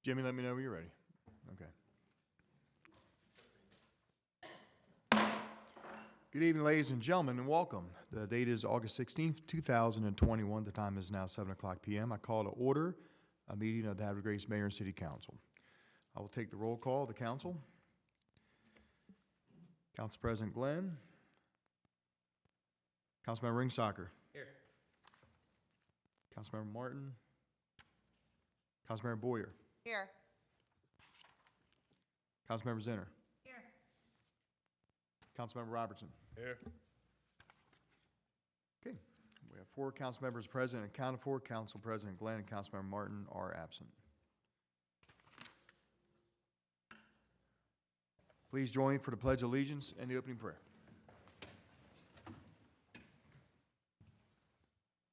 Jimmy, let me know when you're ready. Okay. Good evening, ladies and gentlemen, and welcome. The date is August 16th, 2021. The time is now 7 o'clock p.m. I call to order a meeting of the Havre Grace Mayor and City Council. I will take the roll call of the council. Council President Glenn. Councilmember Ringsocker. Here. Councilmember Martin. Councilmember Boyer. Here. Councilmember Zinner. Here. Councilmember Robertson. Here. Okay, we have 4 council members present and accounted for. Council President Glenn and Councilmember Martin are absent. Please join me for the Pledge of Allegiance and the opening prayer.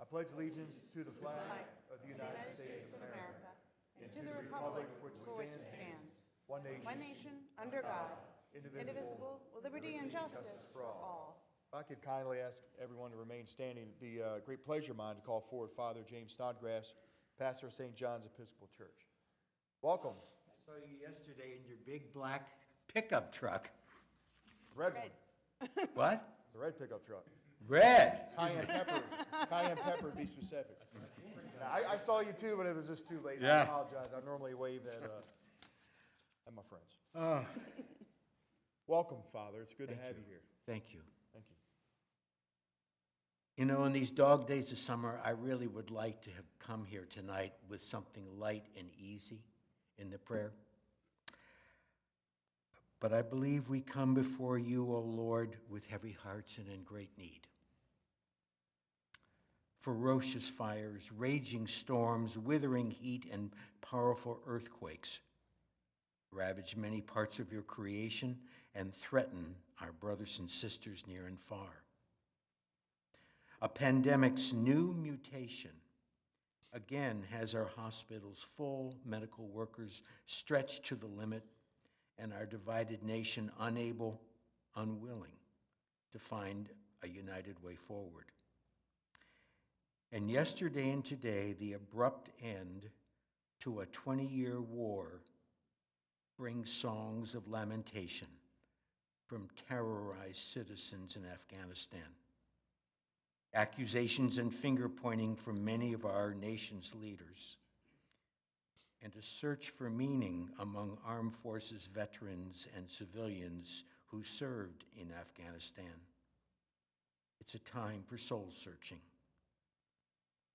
I pledge allegiance to the flag of the United States of America and to the republic for which it stands, one nation, under God, indivisible, with liberty and justice for all. If I could kindly ask everyone to remain standing, it'd be a great pleasure of mine to call forward Father James Snodgrass, pastor of St. John's Episcopal Church. Welcome. I saw you yesterday in your big black pickup truck. Red one. What? The red pickup truck. Red. Cayenne pepper, to be specific. Now, I saw you too, but it was just too late. Yeah. I apologize. I normally wave at my friends. Welcome, Father. It's good to have you here. Thank you. Thank you. You know, in these dog days of summer, I really would like to have come here tonight with something light and easy in the prayer. But I believe we come before you, O Lord, with heavy hearts and in great need. Ferocious fires, raging storms, withering heat, and powerful earthquakes ravage many parts of your creation and threaten our brothers and sisters near and far. A pandemic's new mutation again has our hospitals full, medical workers stretched to the limit, and our divided nation unable, unwilling to find a united way forward. And yesterday and today, the abrupt end to a 20-year war brings songs of lamentation from terrorized citizens in Afghanistan. Accusations and finger-pointing from many of our nation's leaders, and a search for meaning among armed forces veterans and civilians who served in Afghanistan. It's a time for soul searching.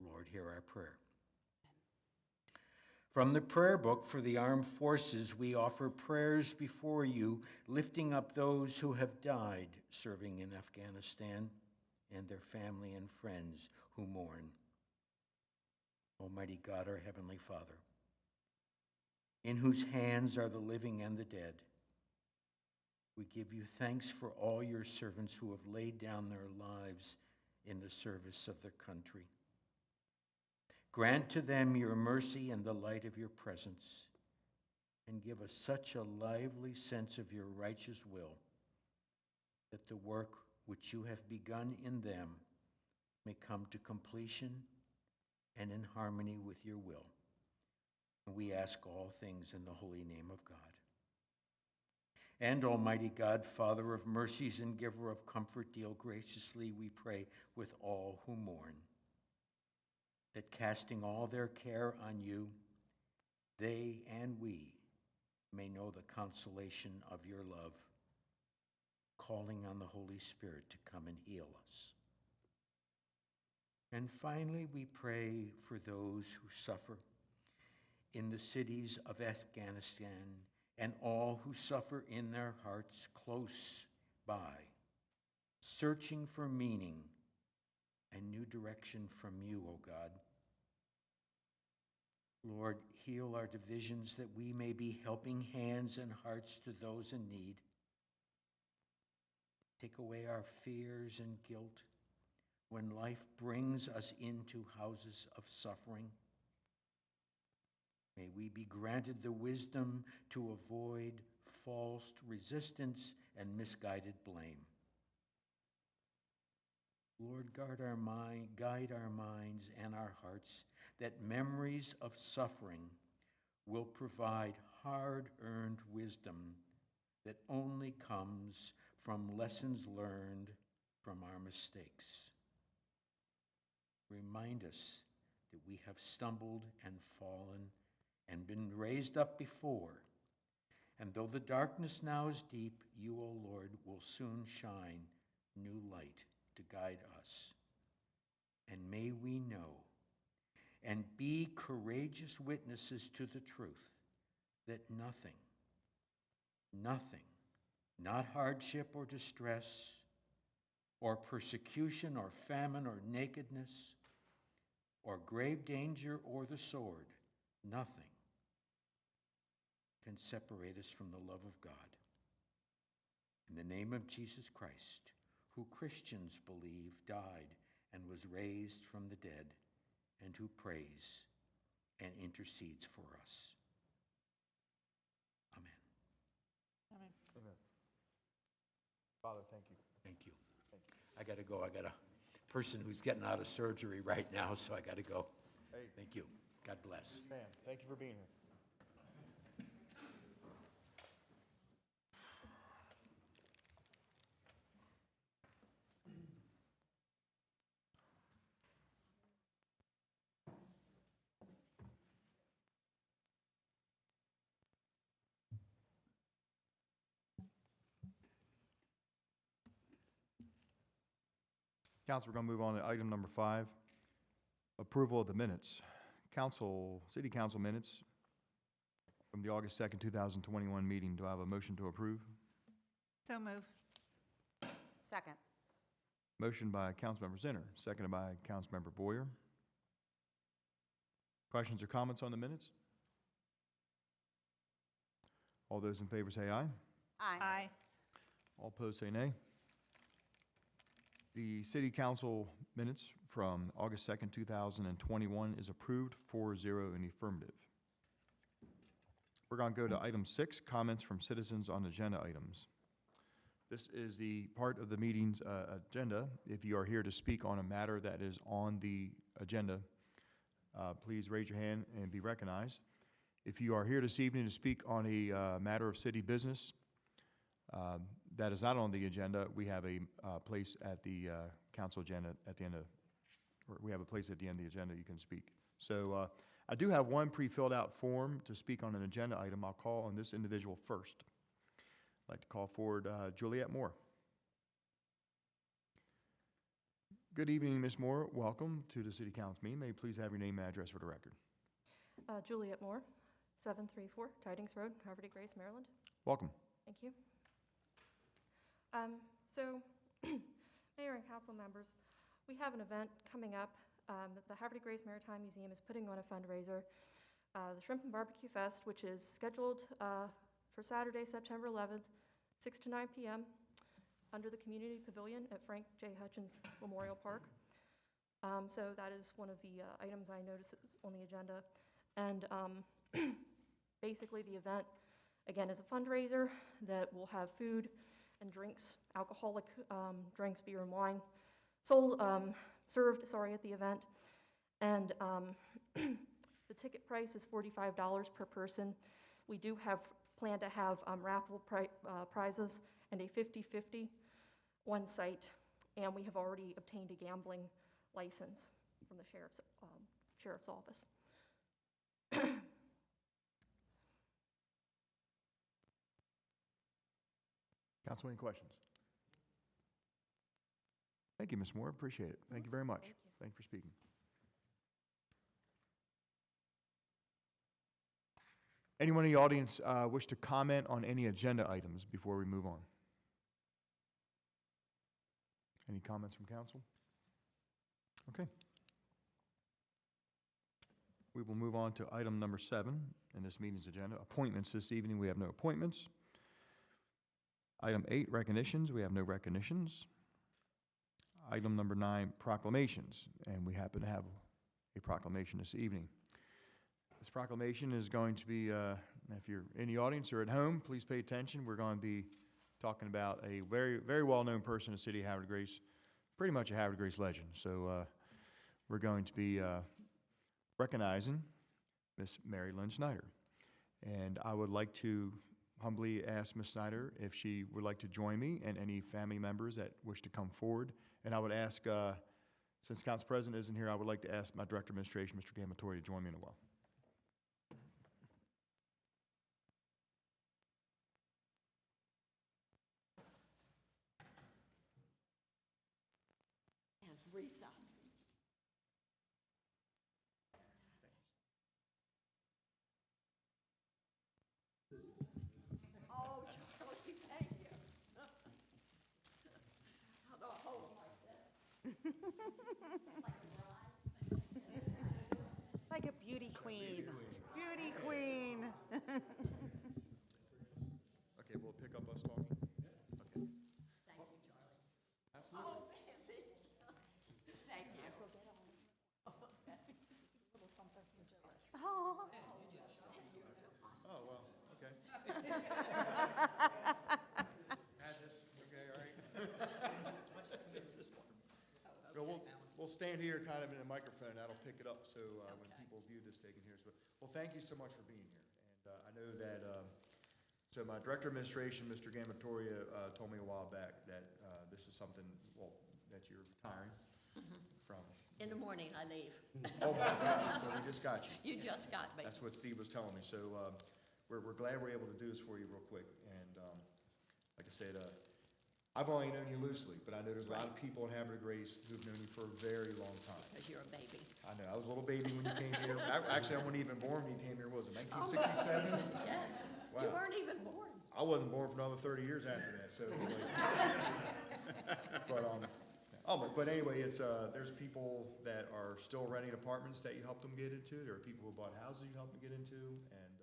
Lord, hear our prayer. From the prayer book for the armed forces, we offer prayers before you, lifting up those who have died serving in Afghanistan and their family and friends who mourn. Almighty God, our Heavenly Father, in whose hands are the living and the dead, we give you thanks for all your servants who have laid down their lives in the service of their country. Grant to them your mercy and the light of your presence, and give us such a lively sense of your righteous will that the work which you have begun in them may come to completion and in harmony with your will. And we ask all things in the holy name of God. And Almighty God, Father of mercies and giver of comfort, deal graciously, we pray, with all who mourn, that casting all their care on you, they and we may know the consolation of your love, calling on the Holy Spirit to come and heal us. And finally, we pray for those who suffer in the cities of Afghanistan and all who suffer in their hearts close by, searching for meaning and new direction from you, O God. Lord, heal our divisions that we may be helping hands and hearts to those in need. Take away our fears and guilt when life brings us into houses of suffering. May we be granted the wisdom to avoid false resistance and misguided blame. Lord, guide our minds and our hearts, that memories of suffering will provide hard-earned wisdom that only comes from lessons learned from our mistakes. Remind us that we have stumbled and fallen and been raised up before. And though the darkness now is deep, you, O Lord, will soon shine new light to guide us. And may we know and be courageous witnesses to the truth that nothing, not hardship or distress, or persecution or famine or nakedness, or grave danger or the sword, nothing can separate us from the love of God. In the name of Jesus Christ, who Christians believe died and was raised from the dead, and who prays and intercedes for us. Amen. Amen. Amen. Father, thank you. Thank you. I got to go. I got a person who's getting out of surgery right now, so I got to go. Hey. Thank you. God bless. Man, thank you for being here. Council, we're going to move on to item number 5, approval of the minutes. City Council minutes from the August 2nd, 2021 meeting. Do I have a motion to approve? So move. Second. Motion by Councilmember Zinner, seconded by Councilmember Boyer. Questions or comments on the minutes? All those in favor say aye. Aye. All opposed say nay. The City Council minutes from August 2nd, 2021 is approved 4-0 in the affirmative. We're going to go to item 6, comments from citizens on agenda items. This is the part of the meeting's agenda. If you are here to speak on a matter that is on the agenda, please raise your hand and be recognized. If you are here this evening to speak on a matter of city business that is not on the agenda, we have a place at the council agenda at the end of, or we have a place at the end of the agenda you can speak. So I do have one pre-filled out form to speak on an agenda item. I'll call on this individual first. I'd like to call forward Juliet Moore. Good evening, Ms. Moore. Welcome to the City Council meeting. May you please have your name and address for the record. Juliet Moore, 734 Tidings Road, Havre, Grace, Maryland. Welcome. Thank you. Mayor and council members, we have an event coming up that the Havre Grace Maritime Museum is putting on a fundraiser, the Shrimp and Barbecue Fest, which is scheduled for Saturday, September 11th, 6 to 9 p.m. under the Community Pavilion at Frank J. Hutchins Memorial Park. So that is one of the items I noticed on the agenda. And basically the event, again, is a fundraiser that will have food and drinks, alcoholic drinks, beer and wine, served at the event. And the ticket price is $45 per person. We do plan to have raffle prizes and a 50-50 one site, and we have already obtained a gambling license from the sheriff's office. Council, any questions? Thank you, Ms. Moore. Appreciate it. Thank you very much. Thank you for speaking. Anyone in the audience wish to comment on any agenda items before we move on? Any comments from council? Okay. We will move on to item number 7 in this meeting's agenda. Appointments this evening. We have no appointments. Item 8, recognitions. We have no recognitions. Item number 9, proclamations. And we happen to have a proclamation this evening. This proclamation is going to be, if you're in the audience or at home, please pay attention. We're going to be talking about a very, very well-known person in the city of Havre de Grace, pretty much a Havre de Grace legend. So we're going to be recognizing Miss Mary Lynn Snyder. And I would like to humbly ask Ms. Snyder if she would like to join me and any family members that wish to come forward. And I would ask, since Council President isn't here, I would like to ask my Director of Administration, Mr. Gamatori, to join me in a well. And Risa. Oh, Charlie, thank you. How do I hold them like this? Like a bride? Like a beauty queen. Beauty queen. Okay, we'll pick up us talking. Okay. Thank you, Charlie. Absolutely. Oh, baby. Thank you. Oh, Oh, well, okay. Had this, okay, all right. We'll stand here kind of in a microphone, that'll pick it up, so when people view this, they can hear us. But, well, thank you so much for being here. And I know that, so my Director of Administration, Mr. Gamatoria, told me a while back that this is something, well, that you're retiring from. In the morning, I leave. Oh, my God, so we just got you. You just got me. That's what Steve was telling me. So we're glad we're able to do this for you real quick. And like I said, I've only known you loosely, but I know there's a lot of people in Havre de Grace who've known you for a very long time. Because you're a baby. I know. I was a little baby when you came here. Actually, I wasn't even born when you came here. Was it 1967? Yes. Wow. You weren't even born. I wasn't born for another 30 years after that. So, but anyway, it's there's people that are still renting apartments that you helped them get into. There are people who bought houses you helped them get into, and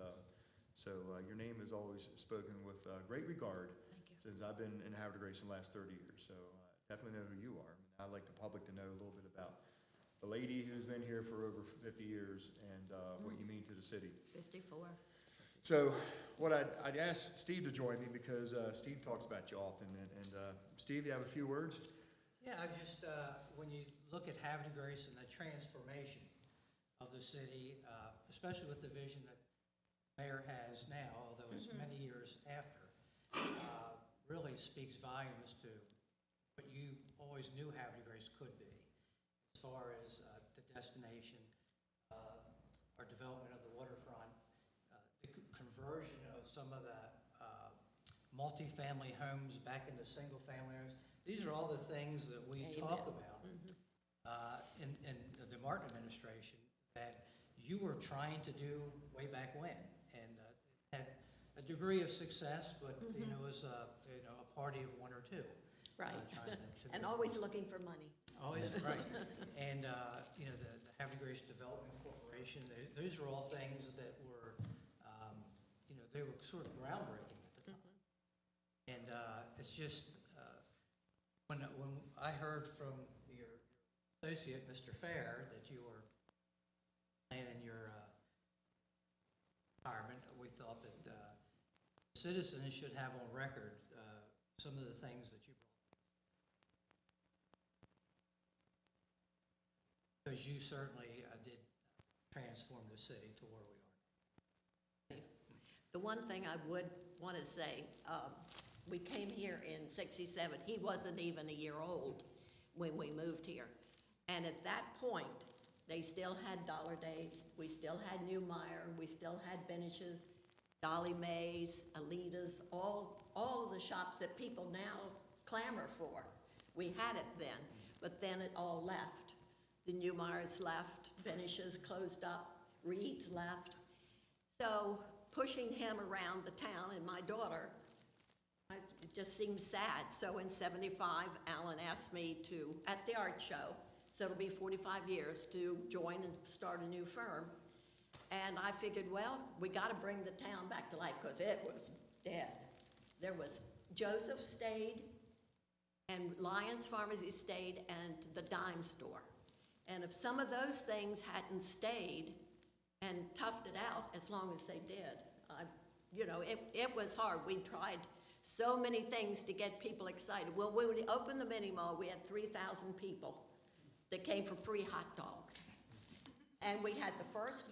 so your name is always spoken with great regard. Since I've been in Havre de Grace in the last 30 years, so definitely know who you are. I'd like the public to know a little bit about the lady who's been here for over 50 years and what you mean to the city. 54. So what I'd ask Steve to join me because Steve talks about you often. And Steve, you have a few words? Yeah, I just, when you look at Havre de Grace and the transformation of the city, especially with the vision that the mayor has now, although it's many years after, really speaks volumes to what you always knew Havre de Grace could be, as far as the destination, our development of the waterfront, the conversion of some of the multifamily homes back into single-family homes. These are all the things that we talk about in the Martin administration that you were trying to do way back when, and had a degree of success, but you know, it was a party of one or two. Right. Trying to And always looking for money. Always, right. And, you know, the Havre de Grace Development Corporation, those are all things that were, you know, they were sort of groundbreaking at the time. And it's just, when I heard from your associate, Mr. Fair, that you were planning your retirement, we thought that citizens should have on record some of the things that you brought. Because you certainly did transform the city to where we are. The one thing I would want to say, we came here in '67. He wasn't even a year old when we moved here. And at that point, they still had Dollar Days, we still had Newmeyer, we still had Benish's, Dolly Mae's, Alita's, all of the shops that people now clamor for. We had it then, but then it all left. The Newmeyers left, Benish's closed up, Reed's left. So pushing him around the town and my daughter, it just seems sad. So in '75, Alan asked me to, at the art show, so it'll be 45 years, to join and start a new firm. And I figured, well, we got to bring the town back to life because it was dead. There was Joseph stayed, and Lyons Pharmacy stayed, and the dime store. And if some of those things hadn't stayed and toughed it out as long as they did, you know, it was hard. We tried so many things to get people excited. Well, when we opened the mini mall, we had 3,000 people that came for free hot dogs. And we had the first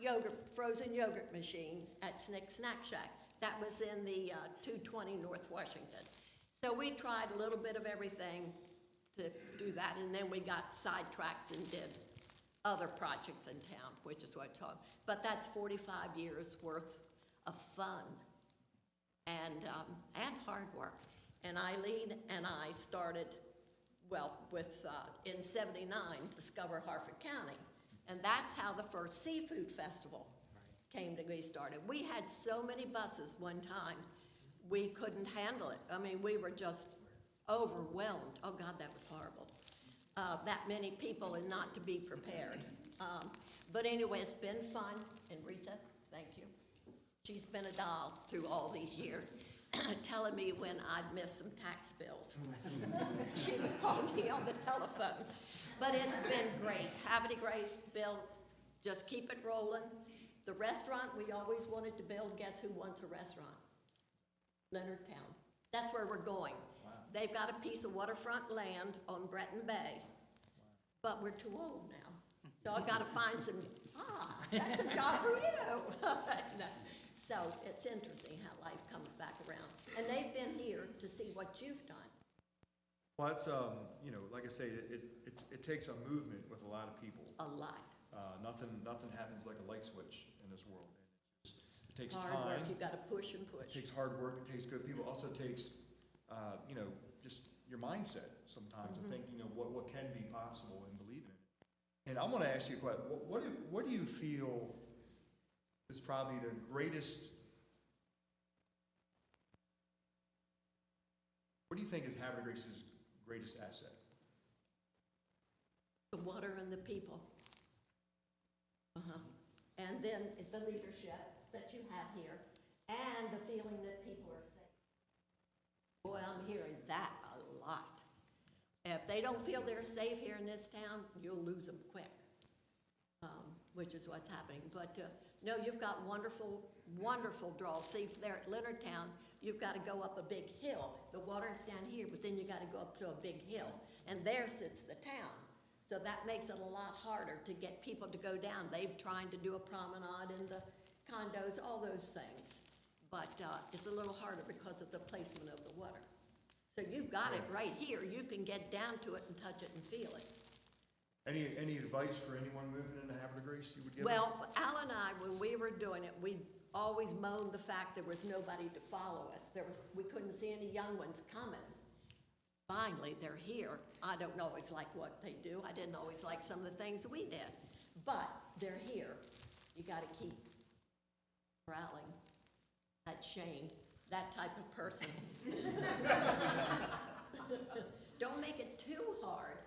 frozen yogurt machine at Snick Snack Shack. That was in the 220 North Washington. So we tried a little bit of everything to do that, and then we got sidetracked and did other projects in town, which is what I taught. But that's 45 years worth of fun and hard work. And Eileen and I started, in '79, Discover Harford County. And that's how the first seafood festival came to be started. We had so many buses one time, we couldn't handle it. I mean, we were just overwhelmed. Oh God, that was horrible. That many people and not to be prepared. But anyway, it's been fun. And Risa, thank you. She's been a doll through all these years, telling me when I'd miss some tax bills. She would call me on the telephone. But it's been great. Havre de Grace, Bill, just keep it rolling. The restaurant we always wanted to build, guess who wants a restaurant? Leonardtown. That's where we're going. Wow. They've got a piece of waterfront land on Breton Bay, but we're too old now. So I've got to find some, that's a job for you. No. So it's interesting how life comes back around. And they've been here to see what you've done. Well, it's, like I say, it takes a movement with a lot of people. A lot. Nothing happens like a light switch in this world. It takes Hard time. work, you've got to push and It push. takes hard work, it takes good people, it also takes, just your mindset sometimes to think, what can be possible and believe in it. And I'm gonna ask you a question, what do you feel is probably the greatest, what do you think is Havre de Grace's greatest asset? The water and the people. And then it's the leadership that you have here and the feeling that people are safe. Boy, I'm hearing that a lot. If they don't feel they're safe here in this town, you'll lose them quick, which is what's happening. But no, you've got wonderful, wonderful draws. See, there at Leonardtown, you've got to go up a big hill. The water's down here, but then you got to go up to a big hill. And there sits the town. So that makes it a lot harder to get people to go down. They've tried to do a promenade in the condos, all those things. But it's a little harder because of the placement of the water. So you've got it right here. You can get down to it and touch it and feel it. Any advice for anyone moving into Havre de Grace you would give them? Well, Al and I, when we were doing it, we always moaned the fact there was nobody to follow us. We couldn't see any young ones coming. Finally, they're here. I don't always like what they do. I didn't always like some of the things we did, but they're here. You got to keep corralling that Shane, that type of person. Don't make it too hard.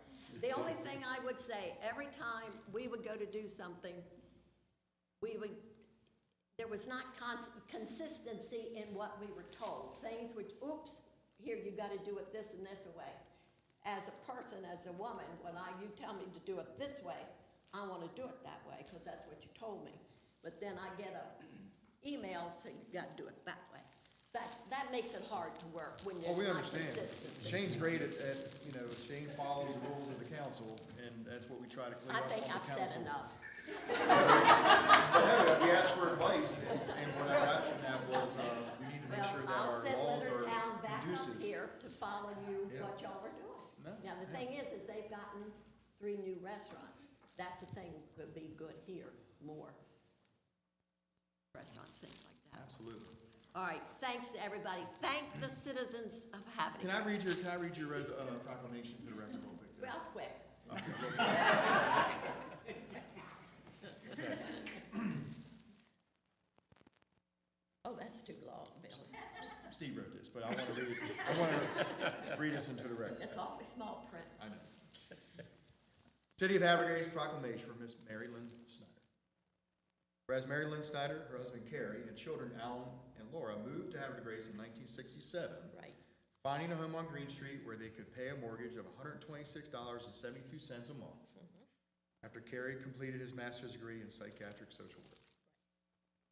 The only thing I would say, every time we would go to do something, there was not consistency in what we were told. Things which, oops, here you got to do it this and this way. As a person, as a woman, when you tell me to do it this way, I want to do it that way because that's what you told me. But then I get an email saying you got to do it that way. That makes it hard to work when you're We not understand. consistent. Shane's great at, Shane follows the rules of the council, and that's what we try to clear I up think on the I've council. said enough. But anyway, we asked for advice, and what I got from that was, we need to make sure that I'll our send laws are Leonardtown back conducive. up here to follow you, Yeah. what y'all are doing. No, Now, the yeah. thing is they've gotten 3 new restaurants. That's a thing that would be good here, more restaurants, things like that. Absolutely. All right, thanks to everybody. Thank the citizens of Havre. Can I read your proclamation to the record real quick? then? Real quick. Oh, that's too long, Bill. Steve wrote this, but I want to read this into the record. It's awfully small print. I know. City of Havre de Grace proclamation for Miss Mary Lynn Snyder. Whereas Mary Lynn Snyder, her husband Carrie, and children Alan and Laura moved to Havre de Grace in 1967, Right. finding a home on Green Street where they could pay a mortgage of $126.72 a month. After Carrie completed his master's degree in psychiatric social work.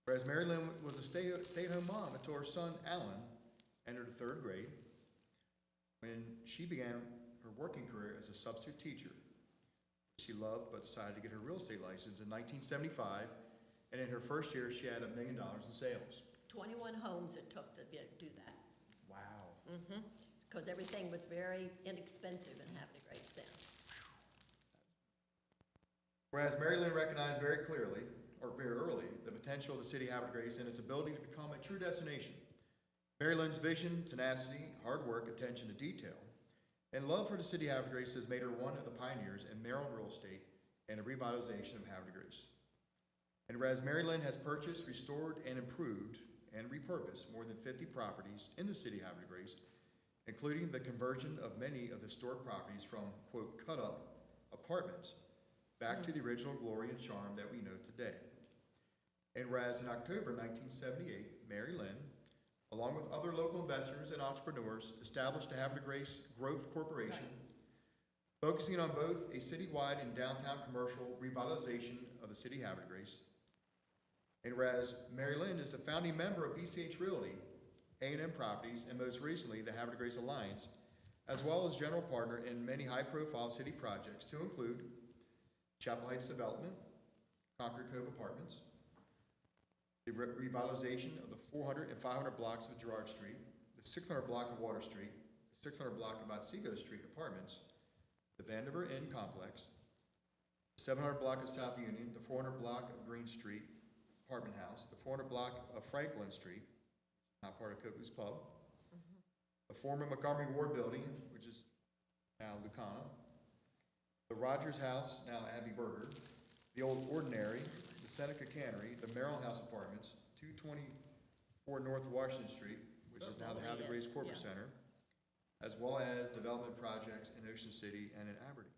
Whereas Mary Lynn was a stay-at-home mom until her son Alan entered the 3rd grade, when she began her working career as a substitute teacher. She she loved but decided to get her real estate license in 1975. And in her first year, she had $1 million in sales. 21 homes it took to do that. Wow. Because everything was very inexpensive in Havre de Grace then. Whereas Mary Lynn recognized very clearly, or very early, the potential of the city of Havre de Grace and its ability to become a true destination. Mary Lynn's vision, tenacity, hard work, attention to detail, and love for the city of Havre de Grace has made her one of the pioneers in Maryland real estate and the revitalization of Havre de Grace. And whereas Mary Lynn has purchased, restored, and improved and repurposed more than 50 properties in the city of Havre de Grace, including the conversion of many of the historic properties from, quote, cut-up apartments back to the original glory and charm that we know today. And whereas in October 1978, Mary Lynn, along with other local investors and entrepreneurs, established the Havre de Grace Growth Corporation, focusing on both a citywide and downtown commercial revitalization of the city of Havre de Grace. And whereas Mary Lynn is the founding member of BCH Realty, A&M Properties, and most recently the Havre de Grace Alliance, as well as general partner in many high-profile city projects to include Chapel Heights Development, Concord Cove Apartments, the revitalization of the 400 and 500 blocks of Girard Street, the 600 block of Water Street, the 600 block of Otsego Street Apartments, the Vandiver Inn Complex, the 700 block of South Union, the 400 block of Green Street Apartment House, the 400 block of Franklin Street, not part of Copley's Pub, the former Montgomery Ward Building, which is now Lucana, the Rogers House, now Abbey Burger, the old Ordinary, the Seneca Cannery, the Maryland House Apartments, 224 North Washington Street, which is now the Havre de Grace Corporate Center, as well as development projects in Ocean City and in Aberdeen.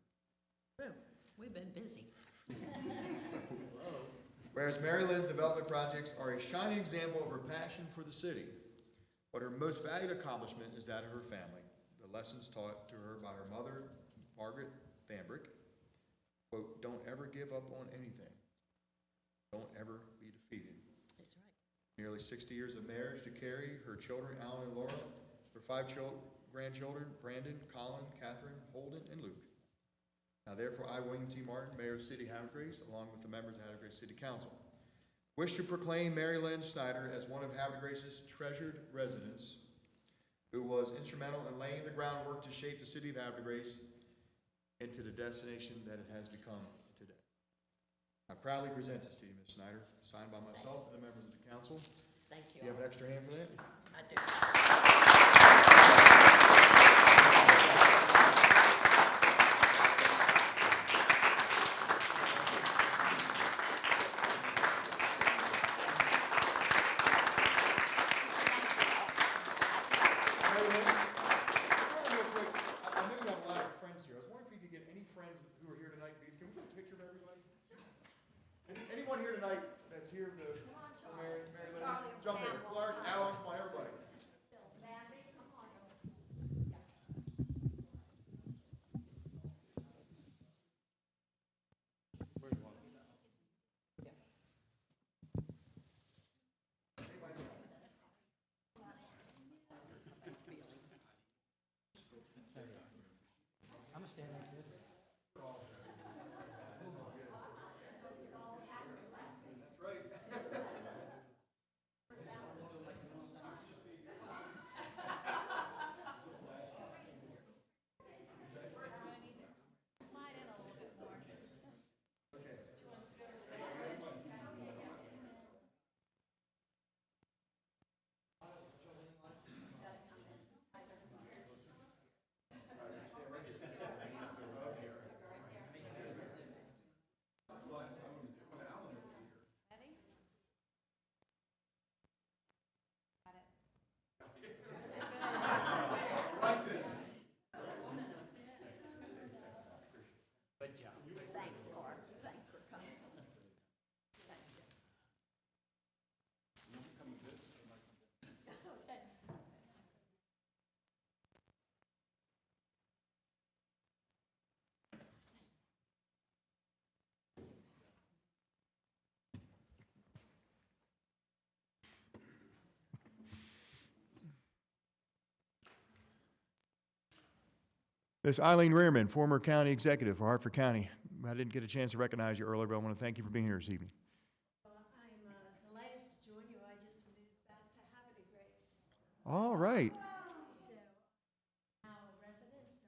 Whew, we've been busy. Whereas Mary Lynn's development projects are a shining example of her passion for the city, but her most valued accomplishment is that of her family, the lessons taught to her by her mother, Margaret Bambrick. Quote, don't ever give up on anything. Don't ever be defeated. That's right. Nearly 60 years of marriage to Carrie, her children, Alan and Laura, her 5 grandchildren, Brandon, Colin, Catherine, Holden, and Luke. Now therefore, I, William T. Martin, Mayor of the City of Havre de Grace, along with the members of Havre de Grace City Council, wish to proclaim Mary Lynn Snyder as one of Havre de Grace's treasured residents, who was instrumental in laying the groundwork to shape the city of Havre de Grace into the destination that it has become today. I proudly present this to you, Ms. Snyder, signed by myself and the members of the council. Thank Do you. you have an extra hand for that? I do. Anyone here tonight that's here for Mary Lynn? Jump in. Clark, Alan, come on, everybody. I'm standing next to this. Thanks, Clark. Thanks for coming. Thank you. Okay. Ms. Eileen Rearman, former county executive for Hartford County. I didn't get a chance to recognize you earlier, but I want to thank you for being here this evening. Well, I'm delighted to join you. I just moved back to Havre, Grace, All right. so now a resident, so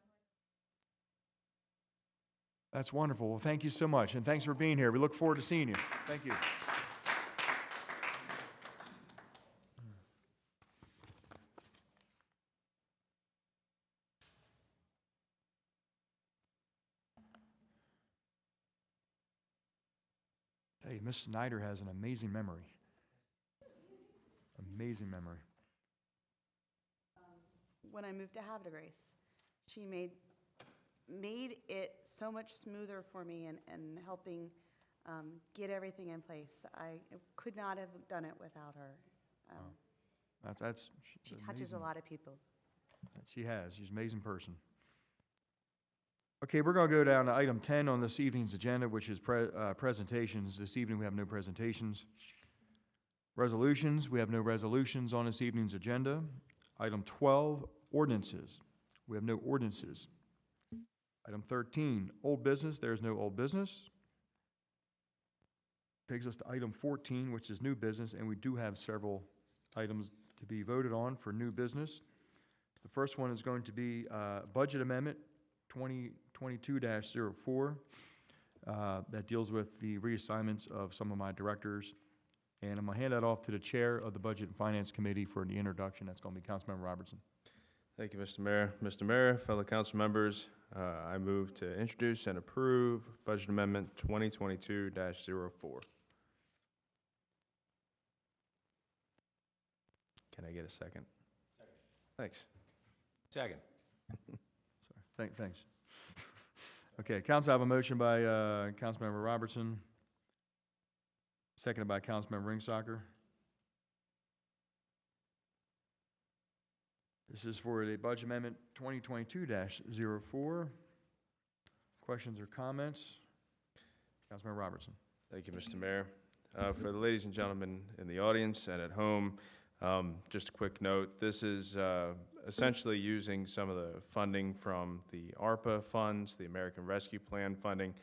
That's wonderful. Well, thank you so much, and thanks for being here. We look forward to seeing you. Thank you. Hey, Miss Snyder has an amazing memory. Amazing memory. When I moved to Havre, Grace, she made it so much smoother for me and helping get everything in place. I could not have done it without her. She's She touches a lot of people. She has. She's an amazing person. Okay, we're going to go down to item 10 on this evening's agenda, which is presentations. This evening, we have no presentations. Resolutions, we have no resolutions on this evening's agenda. Item 12, ordinances. We have no ordinances. Item 13, old business. There is no old business. Takes us to item 14, which is new business, and we do have several items to be voted on for new business. The first one is going to be budget amendment 2022-04 that deals with the reassignments of some of my directors. And I'm going to hand that off to the chair of the Budget and Finance Committee for the introduction. That's going to be Councilmember Robertson. Thank you, Mr. Mayor. Mr. Mayor, fellow council members, I move to introduce and approve Budget Amendment 2022-04. Can I get a second? Second. Thanks. Second. Sorry. Thanks. Okay, council, I have a motion by Councilmember Robertson, seconded by Councilmember Ringsacher. This is for the Budget Amendment 2022-04. Questions or comments? Councilmember Robertson. Thank you, Mr. Mayor. For the ladies and gentlemen in the audience and at home, just a quick note, this is essentially using some of the funding from the ARPA funds, the American Rescue Plan funding,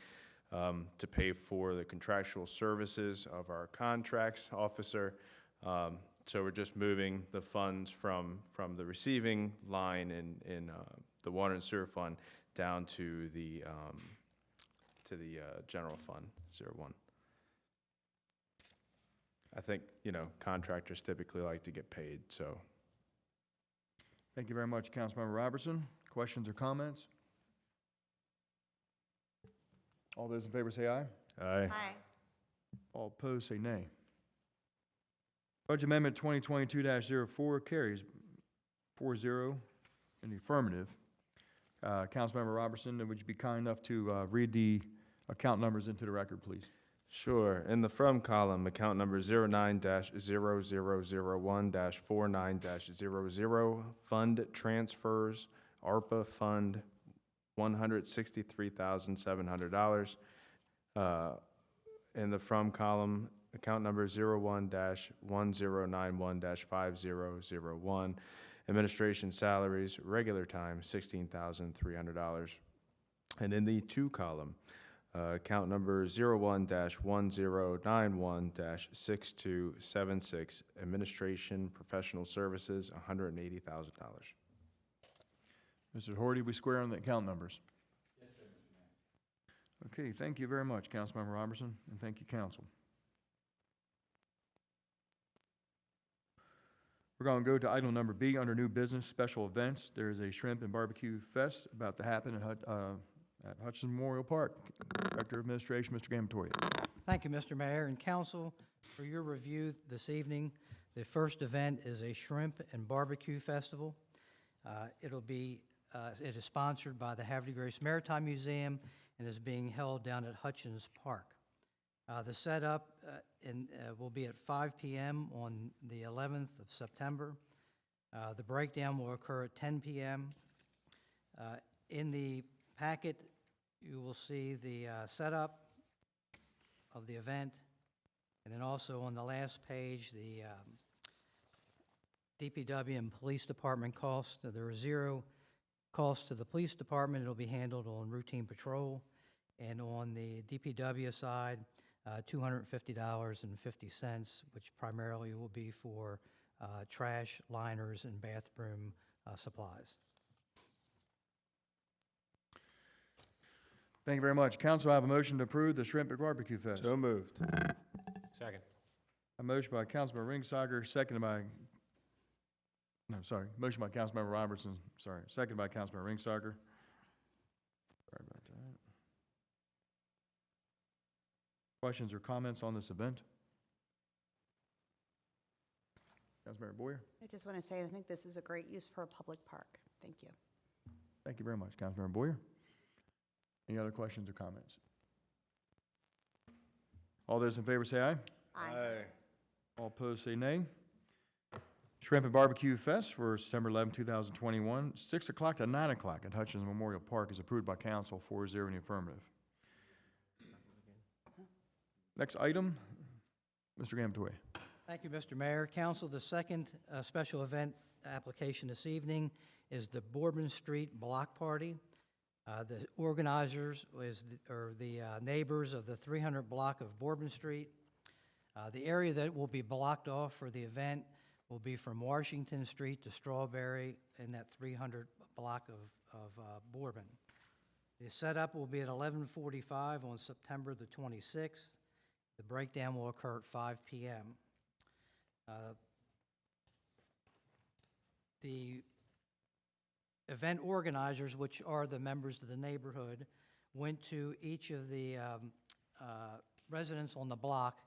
to pay for the contractual services of our contracts officer. So we're just moving the funds from the receiving line in the Water and Sewer Fund down to the General Fund 01. I think, contractors typically like to get paid, so. Thank you very much, Councilmember Robertson. Questions or comments? All those in favor say aye. Aye. Hi. All opposed say nay. Budget Amendment 2022-04 carries 4-0 in the affirmative. Councilmember Robertson, would you be kind enough to read the account numbers into the record, please? Sure. In the from column, account number 09-0001-49-00, fund transfers, ARPA fund, $163,700. In the from column, account number 01-1091-5001, administration salaries, regular time, $16,300. And in the to column, account number 01-1091-6276, administration professional services, $180,000. Mr. Horty, we square on the account numbers? Yes, sir, Mr. Mayor. Okay, thank you very much, Councilmember Robertson, and thank you, council. We're going to go to item number B under new business, special events. There is a shrimp and barbecue fest about to happen at Hutchinson Memorial Park. Director of Administration, Mr. Gamatoria. Thank you, Mr. Mayor and Council, for your review this evening. The first event is a shrimp and barbecue festival. It is sponsored by the Havre de Grace Maritime Museum and is being held down at Hutchins Park. The setup will be at 5 p.m. on the 11th of September. The breakdown will occur at 10 p.m. In the packet, you will see the setup of the event, and then also on the last page, the DPW and Police Department costs. There are zero costs to the Police Department. It'll be handled on routine patrol. And on the DPW side, $250.50, which primarily will be for trash, liners, and bathroom supplies. Thank you very much. Council, I have a motion to approve the Shrimp and Barbecue Fest. So moved. Second. A motion by Councilmember Ringsager, seconded by, no, sorry, motion by Councilmember Robertson, sorry, seconded by Councilmember Ringsager. Sorry about that. Questions or comments on this event? Councilmember Boyer? I just want to say, I think this is a great use for a public park. Thank you. Thank you very much, Councilmember Boyer. Any other questions or comments? All those in favor say aye. All opposed say nay. Shrimp and Barbecue Fest for September 11, 2021, 6 o'clock to 9 o'clock at Hutchins Memorial Park is approved by council, 4-0 in the affirmative. Next item, Mr. Gamatoy. Thank you, Mr. Mayor. Council, the second special event application this evening is the Bourbon Street Block Party. The organizers are the neighbors of the 300 block of Bourbon Street. The area that will be blocked off for the event will be from Washington Street to Strawberry in that 300 block of Bourbon. The setup will be at 11:45 on September the 26th. The breakdown will occur at 5 p.m. The event organizers, which are the members of the neighborhood, went to each of the residents on the block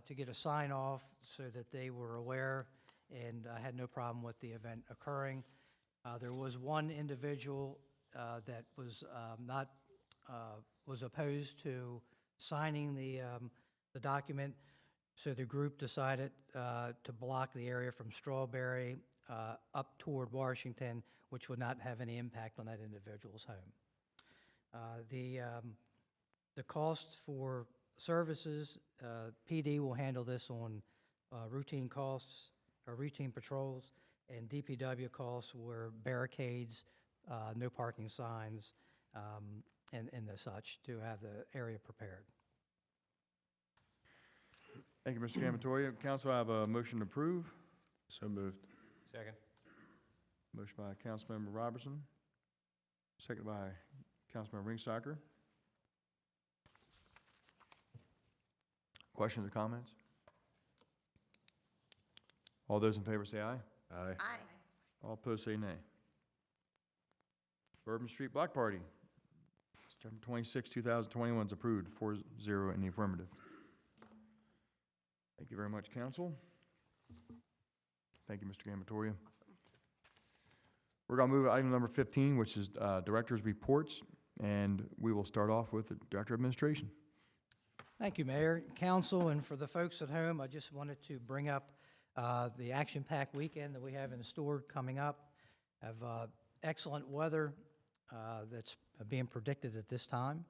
to get a sign-off so that they were aware and had no problem with the event occurring. There was one individual that was was opposed to signing the document, so the group decided to block the area from Strawberry up toward Washington, which would not have any impact on that individual's home. The cost for services, PD will handle this on routine costs or routine patrols, and DPW costs were barricades, no parking signs, and the such to have the area prepared. Thank you, Mr. Gamatoy. Council, I have a motion to approve. So moved. Second. Motion by Councilmember Robertson, seconded by Councilmember Ringsager. Questions or comments? All those in favor say aye. Aye. Aye. All opposed say nay. Bourbon Street Block Party, September 26, 2021 is approved, 4-0 in the affirmative. Thank you very much, council. Thank you, Mr. Gamatoria. Awesome. We're going to move to item number 15, which is Director's Reports, and we will start off with the Director of Administration. Thank you, Mayor, Council, and for the folks at home, I just wanted to bring up the action-packed weekend that we have in store coming up. Have excellent weather that's being predicted at this time,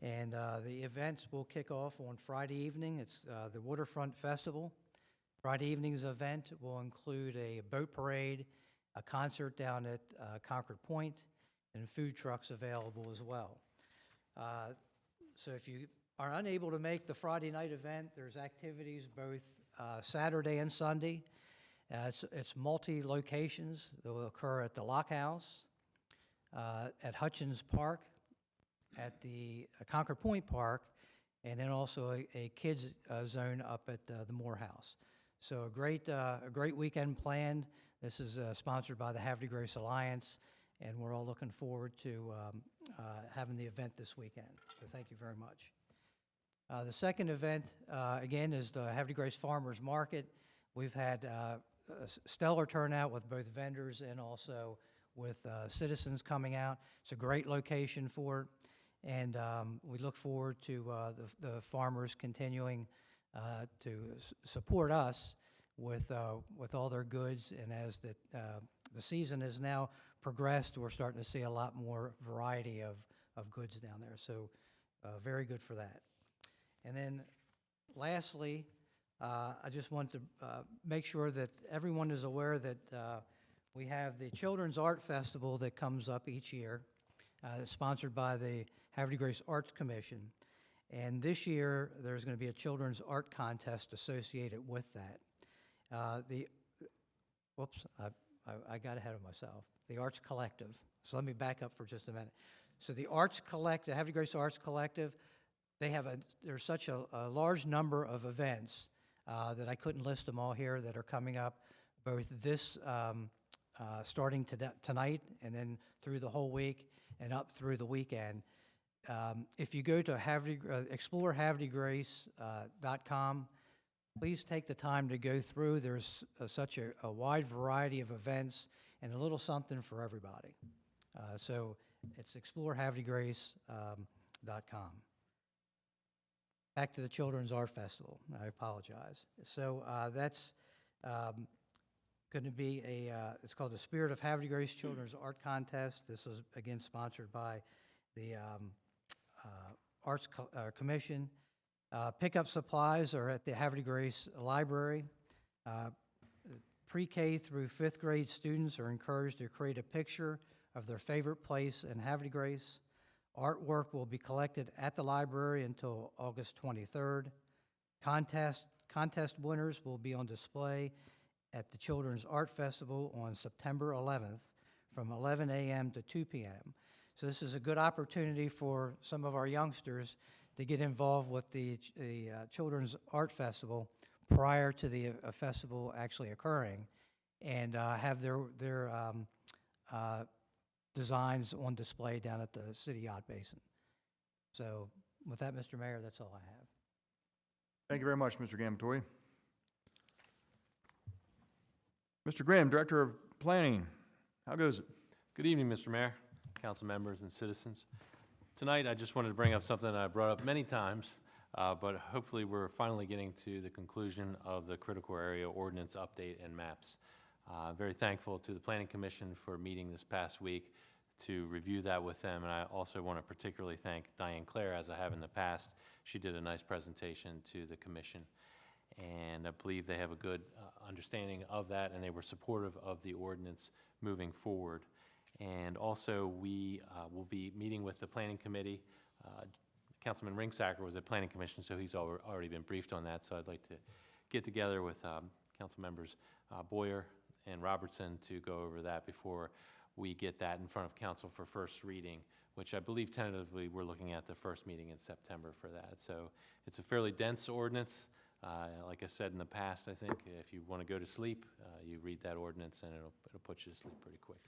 and the events will kick off on Friday evening. It's the Waterfront Festival. Friday evening's event will include a boat parade, a concert down at Concord Point, and food trucks available as well. So if you are unable to make the Friday night event, there's activities both Saturday and Sunday. It's multi-locations that will occur at the Lock House, at Hutchins Park, at the Concord Point Park, and then also a kids zone up at the Moore House. So a great weekend planned. This is sponsored by the Havre Grace Alliance, and we're all looking forward to having the event this weekend. So thank you very much. The second event, again, is the Havre Grace Farmers Market. We've had a stellar turnout with both vendors and also with citizens coming out. It's a great location for it, and we look forward to the farmers continuing to support us with all their goods. And as the season has now progressed, we're starting to see a lot more variety of goods down there. So very good for that. And then lastly, I just want to make sure that everyone is aware that we have the Children's Art Festival that comes up each year. sponsored by the Havre Grace Arts Commission. And this year, there's going to be a children's art contest associated with that. I got ahead of myself. The Arts Collective. So let me back up for just a minute. So the Arts Collective, Havre Grace Arts Collective, there's such a large number of events that I couldn't list them all here that are coming up, both this starting tonight and then through the whole week and up through the weekend. If you go to explorehavregrace.com, please take the time to go through. There's such a wide variety of events and a little something for everybody. So it's explorehavregrace.com. Back to the Children's Art Festival. I apologize. So that's going to be it's called the Spirit of Havre Grace Children's Art Contest. This was, again, sponsored by the Arts Commission. Pickup supplies are at the Havre Grace Library. Pre-K through 5th grade students are encouraged to create a picture of their favorite place in Havre Grace. Artwork will be collected at the library until August 23rd. Contest winners will be on display at the Children's Art Festival on September 11th from 11 a.m. to 2 p.m. So this is a good opportunity for some of our youngsters to get involved with the Children's Art Festival prior to the festival actually occurring, and have their designs on display down at the City Yacht Basin. So with that, Mr. Mayor, that's all I have. Thank you very much, Mr. Gamatori. Mr. Grimm, Director of Planning, how goes it? Good evening, Mr. Mayor, council members, and citizens. Tonight, I just wanted to bring up something I brought up many times, but hopefully we're finally getting to the conclusion of the critical area ordinance update and maps. Very thankful to the Planning Commission for meeting this past week to review that with them, and I also want to particularly thank Diane Clare, as I have in the past. She did a nice presentation to the commission, and I believe they have a good understanding of that, and they were supportive of the ordinance moving forward. And also, we will be meeting with the Planning Committee. Councilman Ringsacker was at Planning Commission, so he's already been briefed on that, so I'd like to get together with Council members Boyer and Robertson to go over that before we get that in front of council for first reading, which I believe tentatively we're looking at the first meeting in September for that. So it's a fairly dense ordinance. Like I said in the past, I think if you want to go to sleep, you read that ordinance and it'll put you to sleep pretty quick.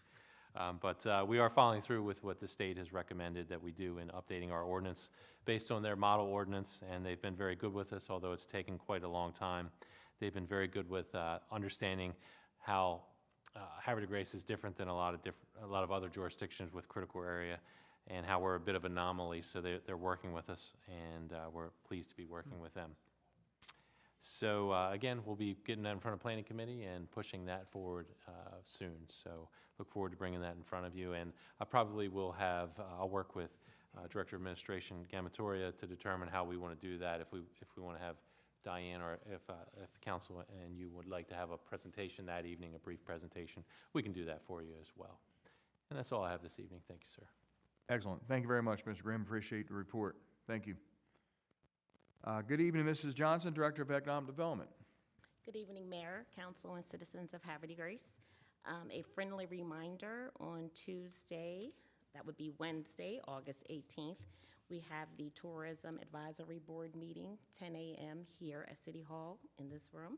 But we are following through with what the state has recommended that we do in updating our ordinance based on their model ordinance, and they've been very good with us, although it's taken quite a long time. They've been very good with understanding how Havre de Grace is different than a lot of other jurisdictions with critical area, and how we're a bit of an anomaly. So they're working with us, and we're pleased to be working with them. So again, we'll be getting that in front of Planning Committee and pushing that forward soon. So look forward to bringing that in front of you. And I probably will have, I'll work with Director of Administration Gamatoria to determine how we want to do that. If we want to have Diane, or if the council and you would like to have a presentation that evening, a brief presentation, we can do that for you as well. And that's all I have this evening. Thank you, sir. Excellent. Thank you very much, Mr. Grimm. Appreciate the report. Thank you. Good evening, Mrs. Johnson, Director of Economic Development. Good evening, Mayor, Council, and citizens of Havre de Grace. A friendly reminder, on Tuesday, that would be Wednesday, August 18th, we have the Tourism Advisory Board meeting, 10 a.m. here at City Hall in this room.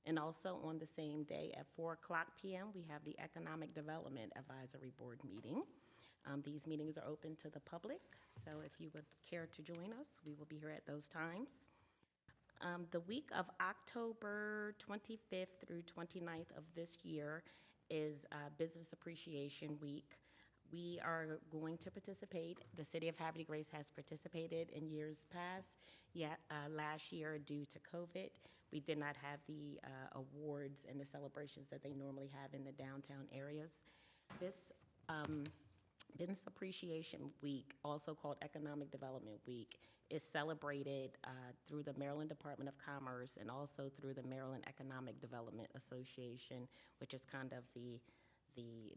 And also on the same day at 4 o'clock p.m., we have the Economic Development Advisory Board meeting. These meetings are open to the public, so if you would care to join us, we will be here at those times. The week of October 25th through 29th of this year is Business Appreciation Week. We are going to participate. The City of Havre de Grace has participated in years past, yet last year, due to COVID, we did not have the awards and the celebrations that they normally have in the downtown areas. This Business Appreciation Week, also called Economic Development Week, is celebrated through the Maryland Department of Commerce and also through the Maryland Economic Development Association, which is kind of the the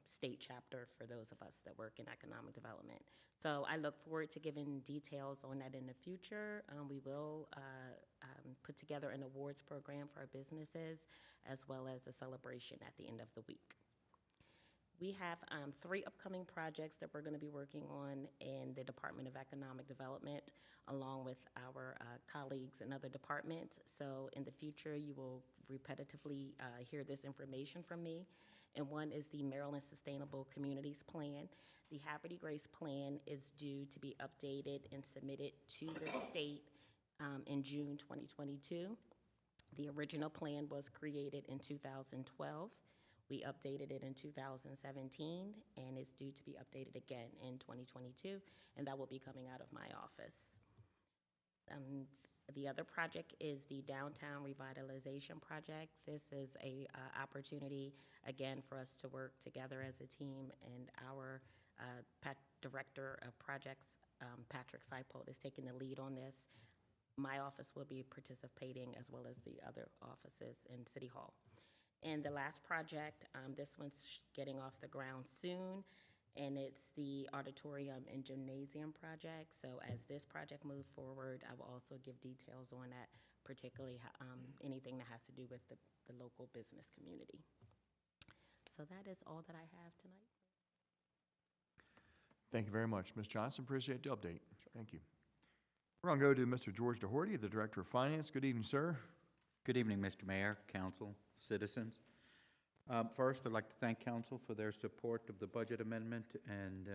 state chapter for those of us that work in economic development. So I look forward to giving details on that in the future. We will put together an awards program for our businesses, as well as a celebration at the end of the week. We have 3 upcoming projects that we're going to be working on in the Department of Economic Development, along with our colleagues in other departments. So in the future, you will repetitively hear this information from me. And one is the Maryland Sustainable Communities Plan. The Havre Grace Plan is due to be updated and submitted to the state in June 2022. The original plan was created in 2012. We updated it in 2017, and it's due to be updated again in 2022, and that will be coming out of my office. The other project is the Downtown Revitalization Project. This is a opportunity, again, for us to work together as a team, and our Director of Projects, Patrick Seipold, is taking the lead on this. My office will be participating, as well as the other offices in City Hall. And the last project, this one's getting off the ground soon, and it's the Auditorium and Gymnasium project. So as this project moves forward, I will also give details on that, particularly anything that has to do with the local business community. So that is all that I have tonight. Thank you very much, Ms. Johnson. Appreciate the update. Thank you. We're going to go to Mr. George DeHorty, the Director of Finance. Good evening, sir. Good evening, Mr. Mayor, council, citizens. First, I'd like to thank council for their support of the budget amendment and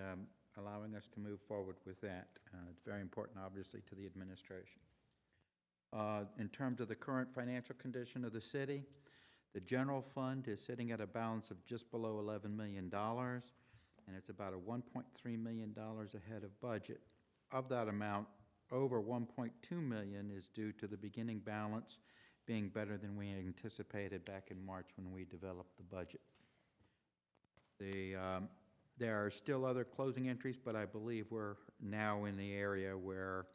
allowing us to move forward with that. It's very important, obviously, to the administration. In terms of the current financial condition of the city, the general fund is sitting at a balance of just below $11 million, and it's about a $1.3 million ahead of budget. Of that amount, over $1.2 million is due to the beginning balance being better than we anticipated back in March when we developed the budget. There are still other closing entries, but I believe we're now in the area where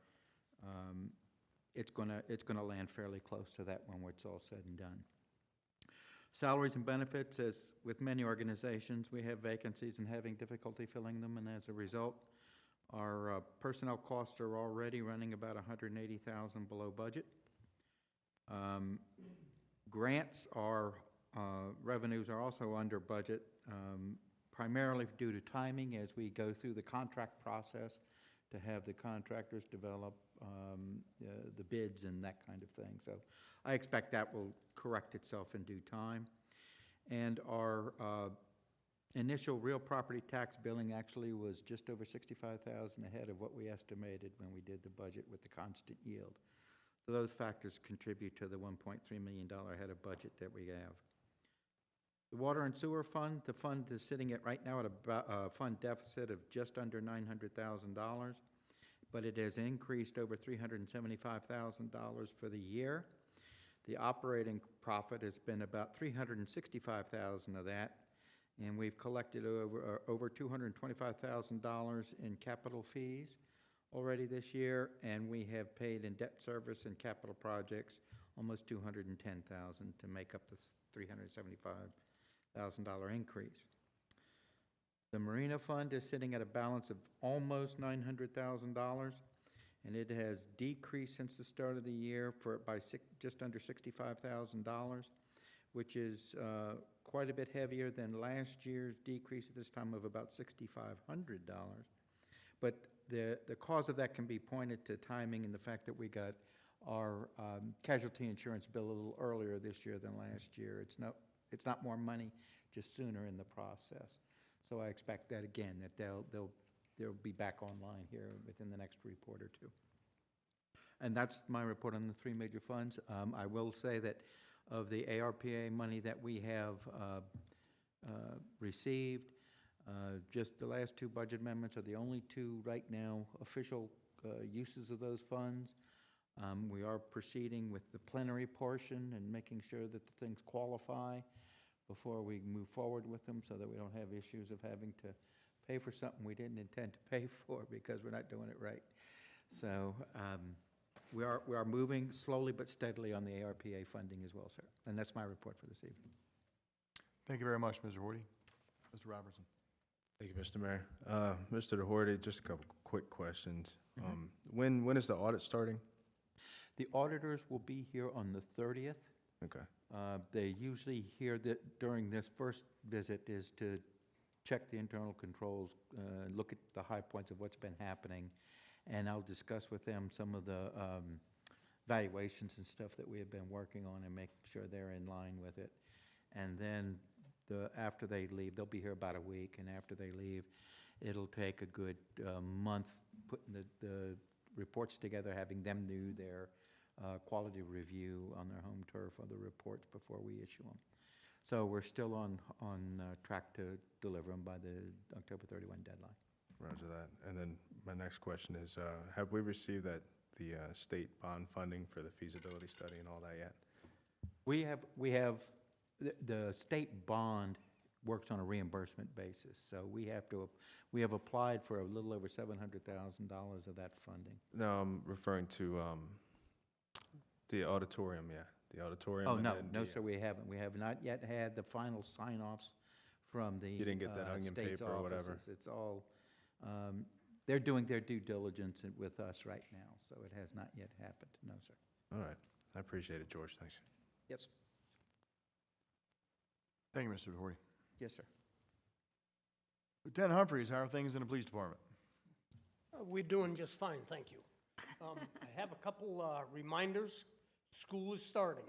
it's gonna land fairly close to that when it's all said and done. Salaries and benefits, as with many organizations, we have vacancies and having difficulty filling them, and as a result, our personnel costs are already running about $180,000 below budget. Grants revenues are also under budget, primarily due to timing as we go through the contract process to have the contractors develop the bids and that kind of thing. So I expect that will correct itself in due time. And our initial real property tax billing actually was just over $65,000 ahead of what we estimated when we did the budget with the constant yield. So those factors contribute to the $1.3 million ahead of budget that we have. The Water and Sewer Fund, the fund is sitting at right now at a fund deficit of just under $900,000, but it has increased over $375,000 for the year. The operating profit has been about $365,000 of that, and we've collected over $225,000 in capital fees already this year, and we have paid in debt service and capital projects almost $210,000 to make up the $375,000 increase. The Marina Fund is sitting at a balance of almost $900,000, and it has decreased since the start of the year by just under $65,000, which is quite a bit heavier than last year's decrease at this time of about $6,500. But the cause of that can be pointed to timing and the fact that we got our casualty insurance bill a little earlier this year than last year. It's not more money, just sooner in the process. So I expect that again, that they'll be back online here within the next report or two. And that's my report on the 3 major funds. I will say that of the ARPA money that we have received, just the last 2 budget amendments are the only 2 right now official uses of those funds. We are proceeding with the plenary portion and making sure that the things qualify before we move forward with them so that we don't have issues of having to pay for something we didn't intend to pay for because we're not doing it right. So we are moving slowly but steadily on the ARPA funding as well, sir. And that's my report for this evening. Thank you very much, Mr. Horty. Mr. Robertson. Thank you, Mr. Mayor. Mr. DeHorty, just a couple quick questions. When is the audit starting? The auditors will be here on the 30th. Okay. They usually here that during this first visit is to check the internal controls, look at the high points of what's been happening, and I'll discuss with them some of the valuations and stuff that we have been working on and make sure they're in line with it. And then after they leave, they'll be here about a week, and after they leave, it'll take a good month putting the reports together, having them do their quality review on their home turf of the reports before we issue them. So we're still on track to deliver them by the October 31 deadline. Roger that. And then my next question is, have we received the state bond funding for the feasibility study and all that yet? We have the state bond works on a reimbursement basis, so we have applied for a little over $700,000 of that funding. No, I'm referring to the auditorium, yeah. The auditorium. Oh, and no, then no, the, sir, we haven't. We have not yet had the final sign-offs from the You didn't get that onion state's paper or whatever? offices. It's all, they're doing their due diligence with us right now, so it has not yet happened. No, sir. All right. I appreciate it, George. Thanks. Yes. Thank you, Mr. DeHorty. Yes, sir. Lieutenant Humphreys, how are things in the police department? We're doing just fine, thank you. I have a couple reminders. School is starting,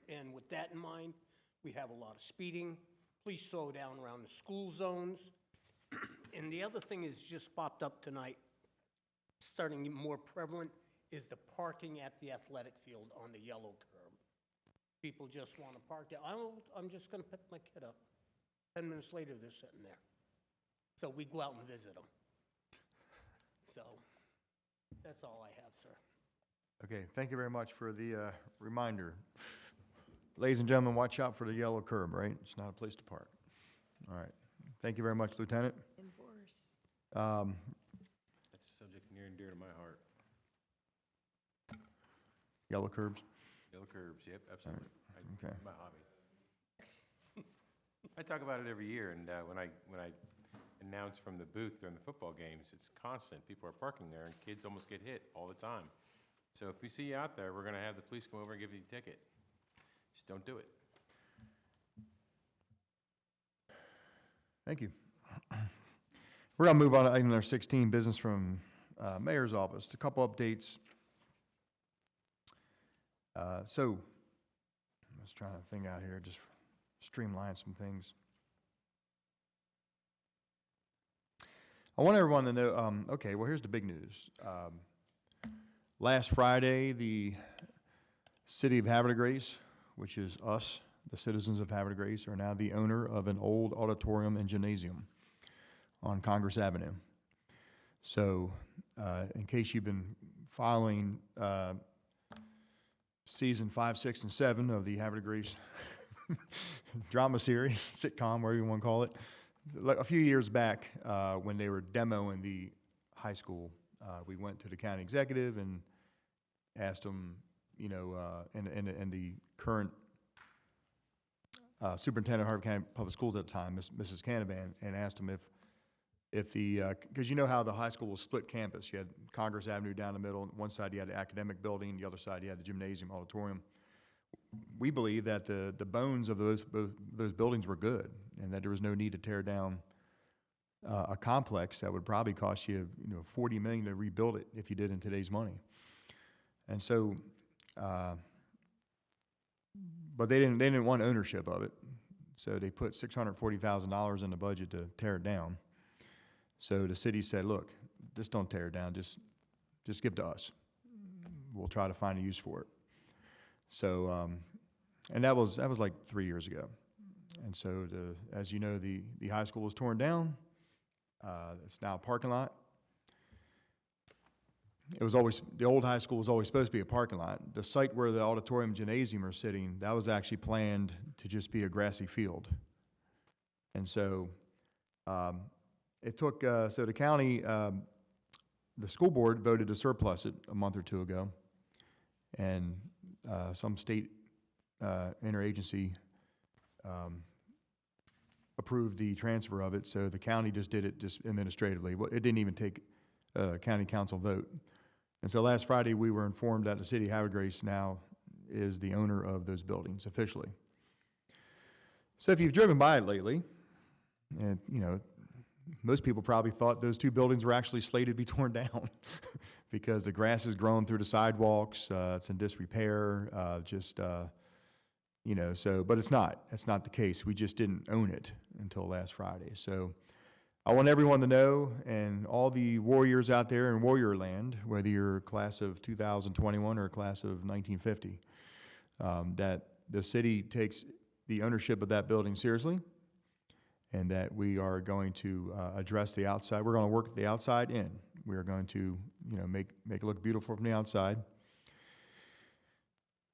and with that in mind, we have a lot of speeding. Please slow down around the school zones. And the other thing is just popped up tonight, starting more prevalent, is the parking at the athletic field on the yellow curb. People just want to park there. I'm just going to pick my kid up. 10 minutes later, they're sitting there. So we go out and visit them. So that's all I have, sir. Okay, thank you very much for the reminder. Ladies and gentlemen, watch out for the yellow curb, right? It's not a place to park. All right. Thank you very much, Lieutenant. Enforce. That's a subject near and dear to my heart. Yellow curbs? Yellow curbs, yep, absolutely. Okay. My hobby. I talk about it every year, and when I announce from the booth during the football games, it's constant. People are parking there, and kids almost get hit all the time. So if we see you out there, we're going to have the police come over and give you a ticket. Just don't do it. Thank you. We're going to move on to item number 16, business from Mayor's office. A couple updates. So, I was trying to think out here, just streamline some things. I want everyone to know, okay, well, here's the big news. Last Friday, the city of Havre de Grace, which is us, the citizens of Havre de Grace, are now the owner of an old auditorium and gymnasium on Congress Avenue. So, in case you've been following season 5, 6, and 7 of the Havre de Grace drama series, sitcom, whatever you want to call it, a few years back, when they were demoing the high school, we went to the county executive and asked them, you know, and the current superintendent of Harvard County Public Schools at the time, Mrs. Canavan, and asked them if the, because you know how the high school was split campus. You had Congress Avenue down the middle. On one side you had the academic building, the other side you had the gymnasium, auditorium. We believe that the bones of those buildings were good, and that there was no need to tear down a complex that would probably cost you, you know, $40 million to rebuild it if you did in today's money. And so, but they didn't want ownership of it, so they put $640,000 in the budget to tear it down. So the city said, "Look, just don't tear it down. Just give it to us. We'll try to find a use for it." So, and that was like 3 years ago. And so, as you know, the high school was torn down. It's now a parking lot. It was always, the old high school was always supposed to be a parking lot. The site where the auditorium and gymnasium are sitting, that was actually planned to just be a grassy field. And so, it took, so the county, the school board voted to surplus it a month or two ago. And some state interagency approved the transfer of it, so the county just did it just administratively. It didn't even take a county council vote. And so last Friday, we were informed that the city of Havre de Grace now is the owner of those buildings officially. So if you've driven by it lately, and, you know, most people probably thought those two buildings were actually slated to be torn down because the grass has grown through the sidewalks, it's in disrepair, you know, so, but it's not. That's not the case. We just didn't own it until last Friday. So I want everyone to know, and all the warriors out there in Warrior Land, whether you're a class of 2021 or a class of 1950, that the city takes the ownership of that building seriously, and that we are going to address the outside. We're going to work the outside in. We are going to, you know, make it look beautiful from the outside,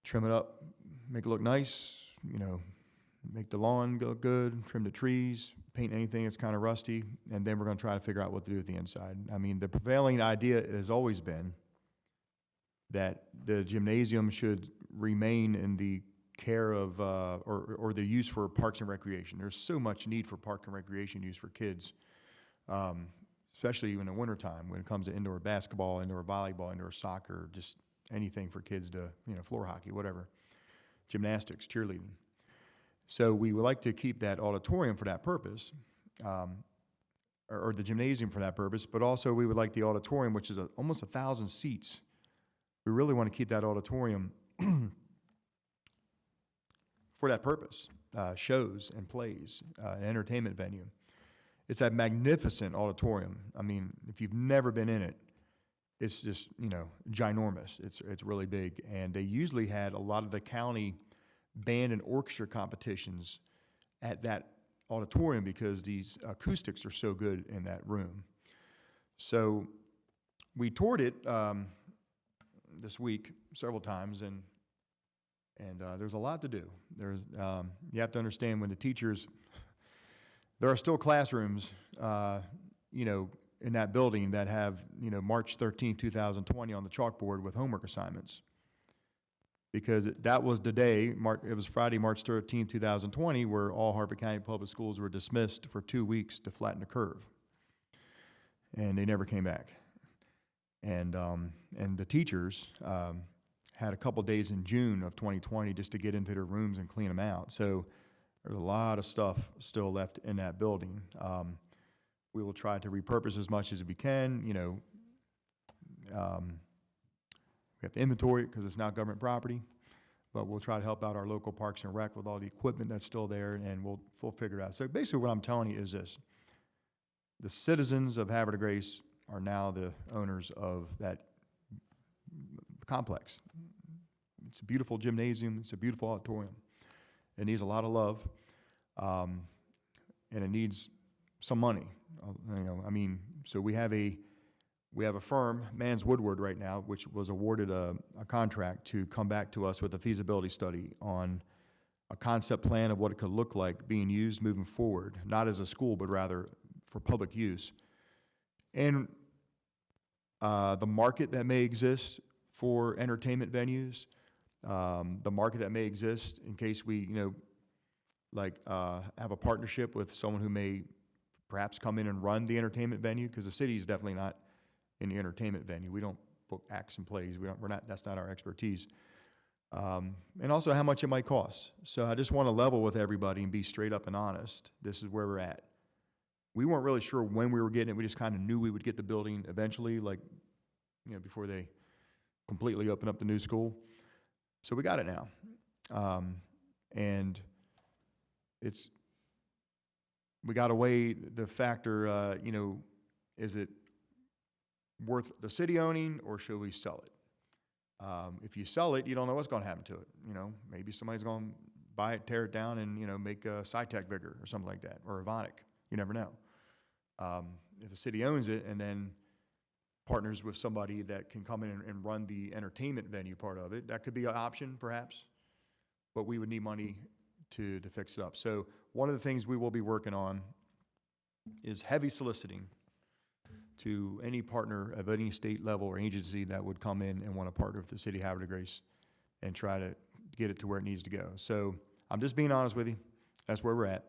trim it up, make it look nice, you know, make the lawn look good, trim the trees, paint anything that's kind of rusty, and then we're going to try to figure out what to do with the inside. I mean, the prevailing idea has always been that the gymnasium should remain in the care of, or the use for parks and recreation. There's so much need for park and recreation use for kids, especially in the wintertime when it comes to indoor basketball, indoor volleyball, indoor soccer, just anything for kids to, you know, floor hockey, whatever, gymnastics, cheerleading. So we would like to keep that auditorium for that purpose, or the gymnasium for that purpose, but also we would like the auditorium, which is almost 1,000 seats. We really want to keep that auditorium for that purpose, shows and plays, an entertainment venue. It's a magnificent auditorium. I mean, if you've never been in it, it's just, you know, ginormous. It's really big. And they usually had a lot of the county band and orchestra competitions at that auditorium because these acoustics are so good in that room. So we toured it this week several times, and there's a lot to do. There's you have to understand when the teachers, there are still classrooms, you know, in that building that have, you know, March 13, 2020 on the chalkboard with homework assignments. Because that was the day, it was Friday, March 13, 2020, where all Harford County Public Schools were dismissed for 2 weeks to flatten the curve. And they never came back. And the teachers had a couple days in June of 2020 just to get into their rooms and clean them out. So there's a lot of stuff still left in that building. We will try to repurpose as much as we can, you know. We have to inventory it because it's now government property, but we'll try to help out our local parks and rec with all the equipment that's still there, and we'll figure it out. So basically what I'm telling you is this. The citizens of Havre de Grace are now the owners of that complex. It's a beautiful gymnasium. It's a beautiful auditorium. It needs a lot of love, and it needs some money. You know, I mean, so we have a firm, Mans Woodward, right now, which was awarded a contract to come back to us with a feasibility study on a concept plan of what it could look like being used moving forward, not as a school, but rather for public use. And the market that may exist for entertainment venues, the market that may exist in case we, you know, like have a partnership with someone who may perhaps come in and run the entertainment venue, because the city is definitely not in the entertainment venue. We don't book acts and plays. That's not our expertise. And also how much it might cost. So I just want to level with everybody and be straight up and honest. This is where we're at. We weren't really sure when we were getting it. We just kind of knew we would get the building eventually, like, you know, before they completely open up the new school. So we got it now. And we got to weigh the factor, you know, is it worth the city owning, or should we sell it? If you sell it, you don't know what's going to happen to it. You know, maybe somebody's going to buy it, tear it down, and, you know, make SciTech bigger or something like that, or Avonic. You never know. If the city owns it and then partners with somebody that can come in and run the entertainment venue part of it, that could be an option, perhaps. But we would need money to fix it up. So one of the things we will be working on is heavy soliciting to any partner of any state level or agency that would come in and want to partner with the city of Havre de Grace and try to get it to where it needs to go. So I'm just being honest with you. That's where we're at.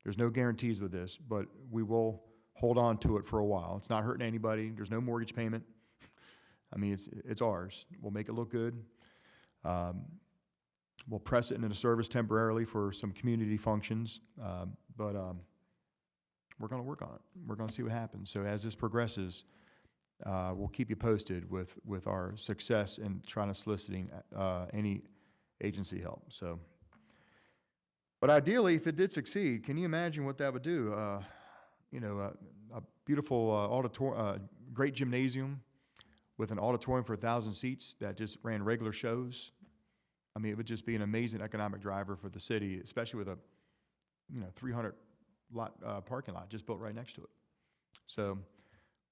There's no guarantees with this, but we will hold on to it for a while. It's not hurting anybody. There's no mortgage payment. I mean, it's ours. We'll make it look good. We'll press it into the service temporarily for some community functions, but we're going to work on it. We're going to see what happens. So as this progresses, we'll keep you posted with our success in trying to soliciting any agency help. So, but ideally, if it did succeed, can you imagine what that would do? You know, a beautiful auditorium, great gymnasium with an auditorium for 1,000 seats that just ran regular shows. I mean, it would just be an amazing economic driver for the city, especially with a, 300 lot parking lot just built right next to it. So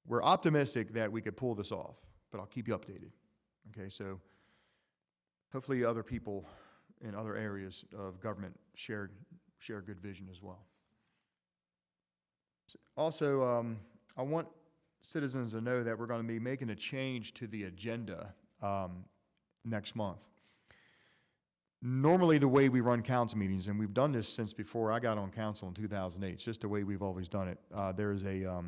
we're optimistic that we could pull this off, but I'll keep you updated. Okay, so hopefully other people in other areas of government share good vision as well. Also, I want citizens to know that we're going to be making a change to the agenda next month. Normally, the way we run council meetings, and we've done this since before I got on council in 2008, it's just the way we've always done it. There's a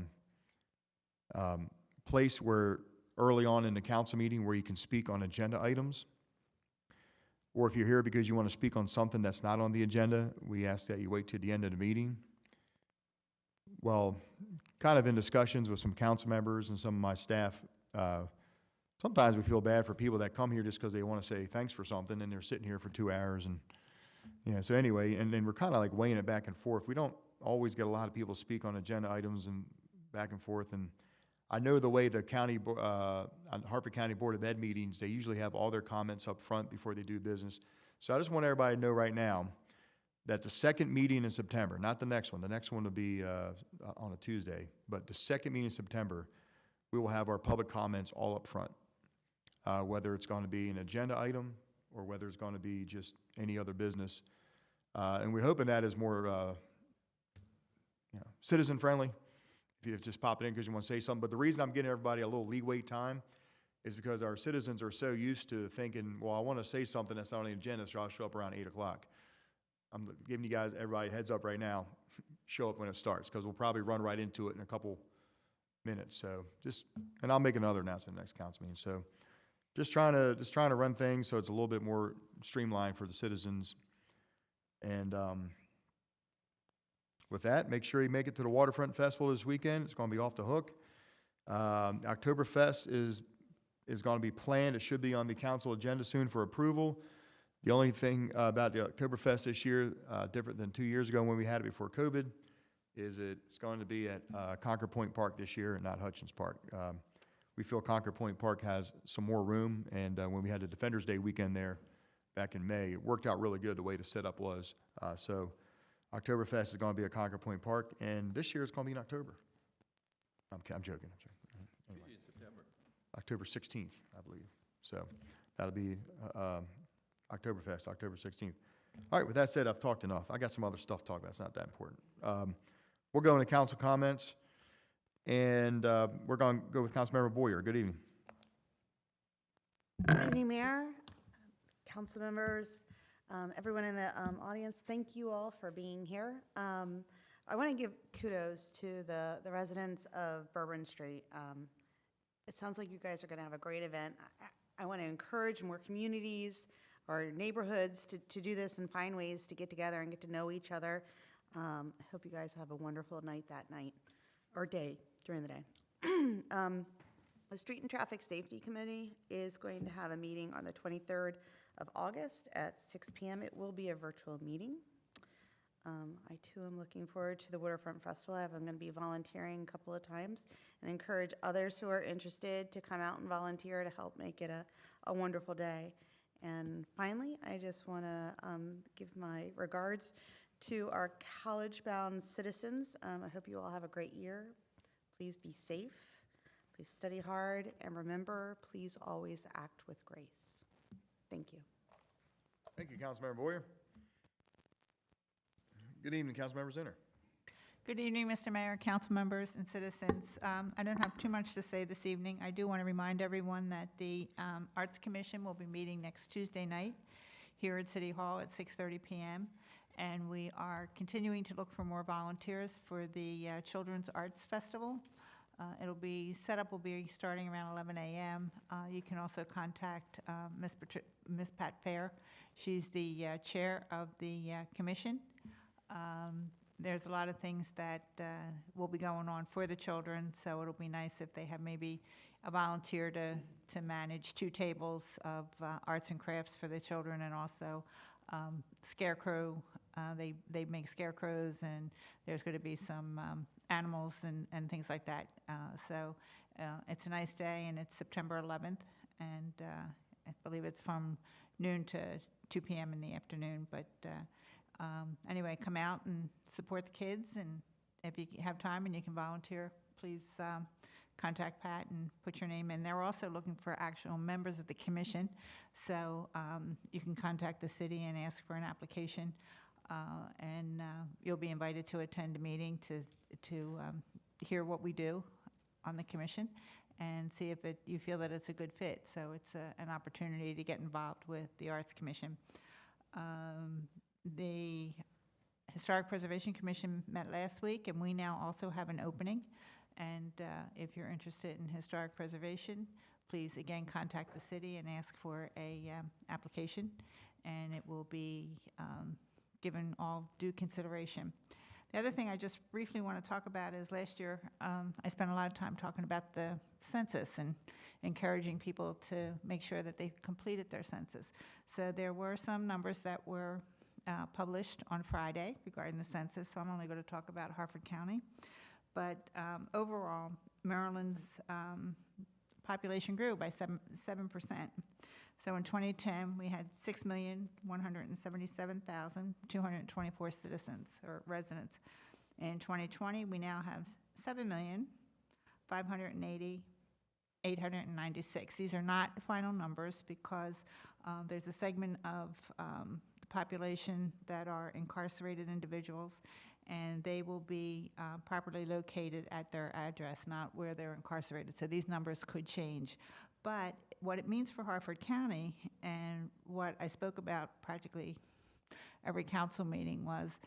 place where early on in the council meeting where you can speak on agenda items, or if you're here because you want to speak on something that's not on the agenda, we ask that you wait till the end of the meeting. Well, kind of in discussions with some council members and some of my staff, sometimes we feel bad for people that come here just because they want to say thanks for something, and they're sitting here for 2 hours. And so anyway, and then we're kind of like weighing it back and forth. We don't always get a lot of people speak on agenda items and back and forth. And I know the way the Hartford County Board of Ed meetings, they usually have all their comments up front before they do business. So I just want everybody to know right now that the second meeting in September, not the next one will be on a Tuesday, but the second meeting in September, we will have our public comments all up front. Whether it's going to be an agenda item or whether it's going to be just any other business. And we're hoping that is more citizen-friendly, if you just pop it in because you want to say something. But the reason I'm giving everybody a little leeway time is because our citizens are so used to thinking, well, I want to say something that's not on the agenda, so I'll show up around 8 o'clock. I'm giving you guys, everybody, heads up right now. Show up when it starts, because we'll probably run right into it in a couple minutes. So and I'll make another announcement next council meeting. So just trying to run things so it's a little bit more streamlined for the citizens. And with that, make sure you make it to the Waterfront Festival this weekend. It's going to be off the hook. Oktoberfest is going to be planned. It should be on the council agenda soon for approval. The only thing about the Oktoberfest this year, different than 2 years ago when we had it before COVID, is it's going to be at Concord Point Park this year and not Hutchins Park. We feel Concord Point Park has some more room, and when we had the Defenders Day weekend there back in May, it worked out really good the way the setup was. So Oktoberfest is going to be at Concord Point Park, and this year it's going to be in October. I'm joking. Anyway. September. October 16th, I believe. So that'll be Oktoberfest, October 16th. All right, with that said, I've talked enough. I got some other stuff to talk about. It's not that important. We'll go into council comments, and we're going to go with Councilmember Boyer. Good evening. Good evening, Mayor, council members, everyone in the audience. Thank you all for being here. I want to give kudos to the residents of Bourbon Street. It sounds like you guys are going to have a great event. I want to encourage more communities or neighborhoods to do this and find ways to get together and get to know each other. I hope you guys have a wonderful night that night, or day, during the day. The Street and Traffic Safety Committee is going to have a meeting on the 23rd of August at 6 p.m. It will be a virtual meeting. I too am looking forward to the Waterfront Festival. I'm going to be volunteering a couple of times and encourage others who are interested to come out and volunteer to help make it a wonderful day. And finally, I just want to give my regards to our college-bound citizens. I hope you all have a great year. Please be safe, please study hard, and remember, please always act with grace. Thank you. Thank you, Councilmember Boyer. Good evening, Councilmember Zinner. Good evening, Mr. Mayor, council members, and citizens. I don't have too much to say this evening. I do want to remind everyone that the Arts Commission will be meeting next Tuesday night here at City Hall at 6:30 p.m. and we are continuing to look for more volunteers for the Children's Arts Festival. It'll be, setup will be starting around 11 a.m. You can also contact Ms. Pat Fair. She's the chair of the commission. There's a lot of things that will be going on for the children, so it'll be nice if they have maybe a volunteer to manage 2 tables of arts and crafts for the children, and also scarecrow. They make scarecrows, and there's going to be some animals and things like that. So it's a nice day, and it's September 11th, and I believe it's from noon to 2 p.m. in the afternoon. But anyway, come out and support the kids, and if you have time and you can volunteer, please contact Pat and put your name in. They're also looking for actual members of the commission, so you can contact the city and ask for an application, and you'll be invited to attend a meeting to hear what we do on the commission and see if you feel that it's a good fit. So it's an opportunity to get involved with the Arts Commission. The Historic Preservation Commission met last week, and we now also have an opening. And if you're interested in historic preservation, please again contact the city and ask for a application, and it will be given all due consideration. The other thing I just briefly want to talk about is last year I spent a lot of time talking about the census and encouraging people to make sure that they completed their census. So there were some numbers that were published on Friday regarding the census, so I'm only going to talk about Harford County. But overall, Maryland's population grew by 7%. So in 2010, we had 6,177,224 citizens or residents. In 2020, we now have 7,580,896. These are not final numbers because there's a segment of the population that are incarcerated individuals, and they will be properly located at their address, not where they're incarcerated. So these numbers could change. But what it means for Harford County, and what I spoke about practically every council meeting, was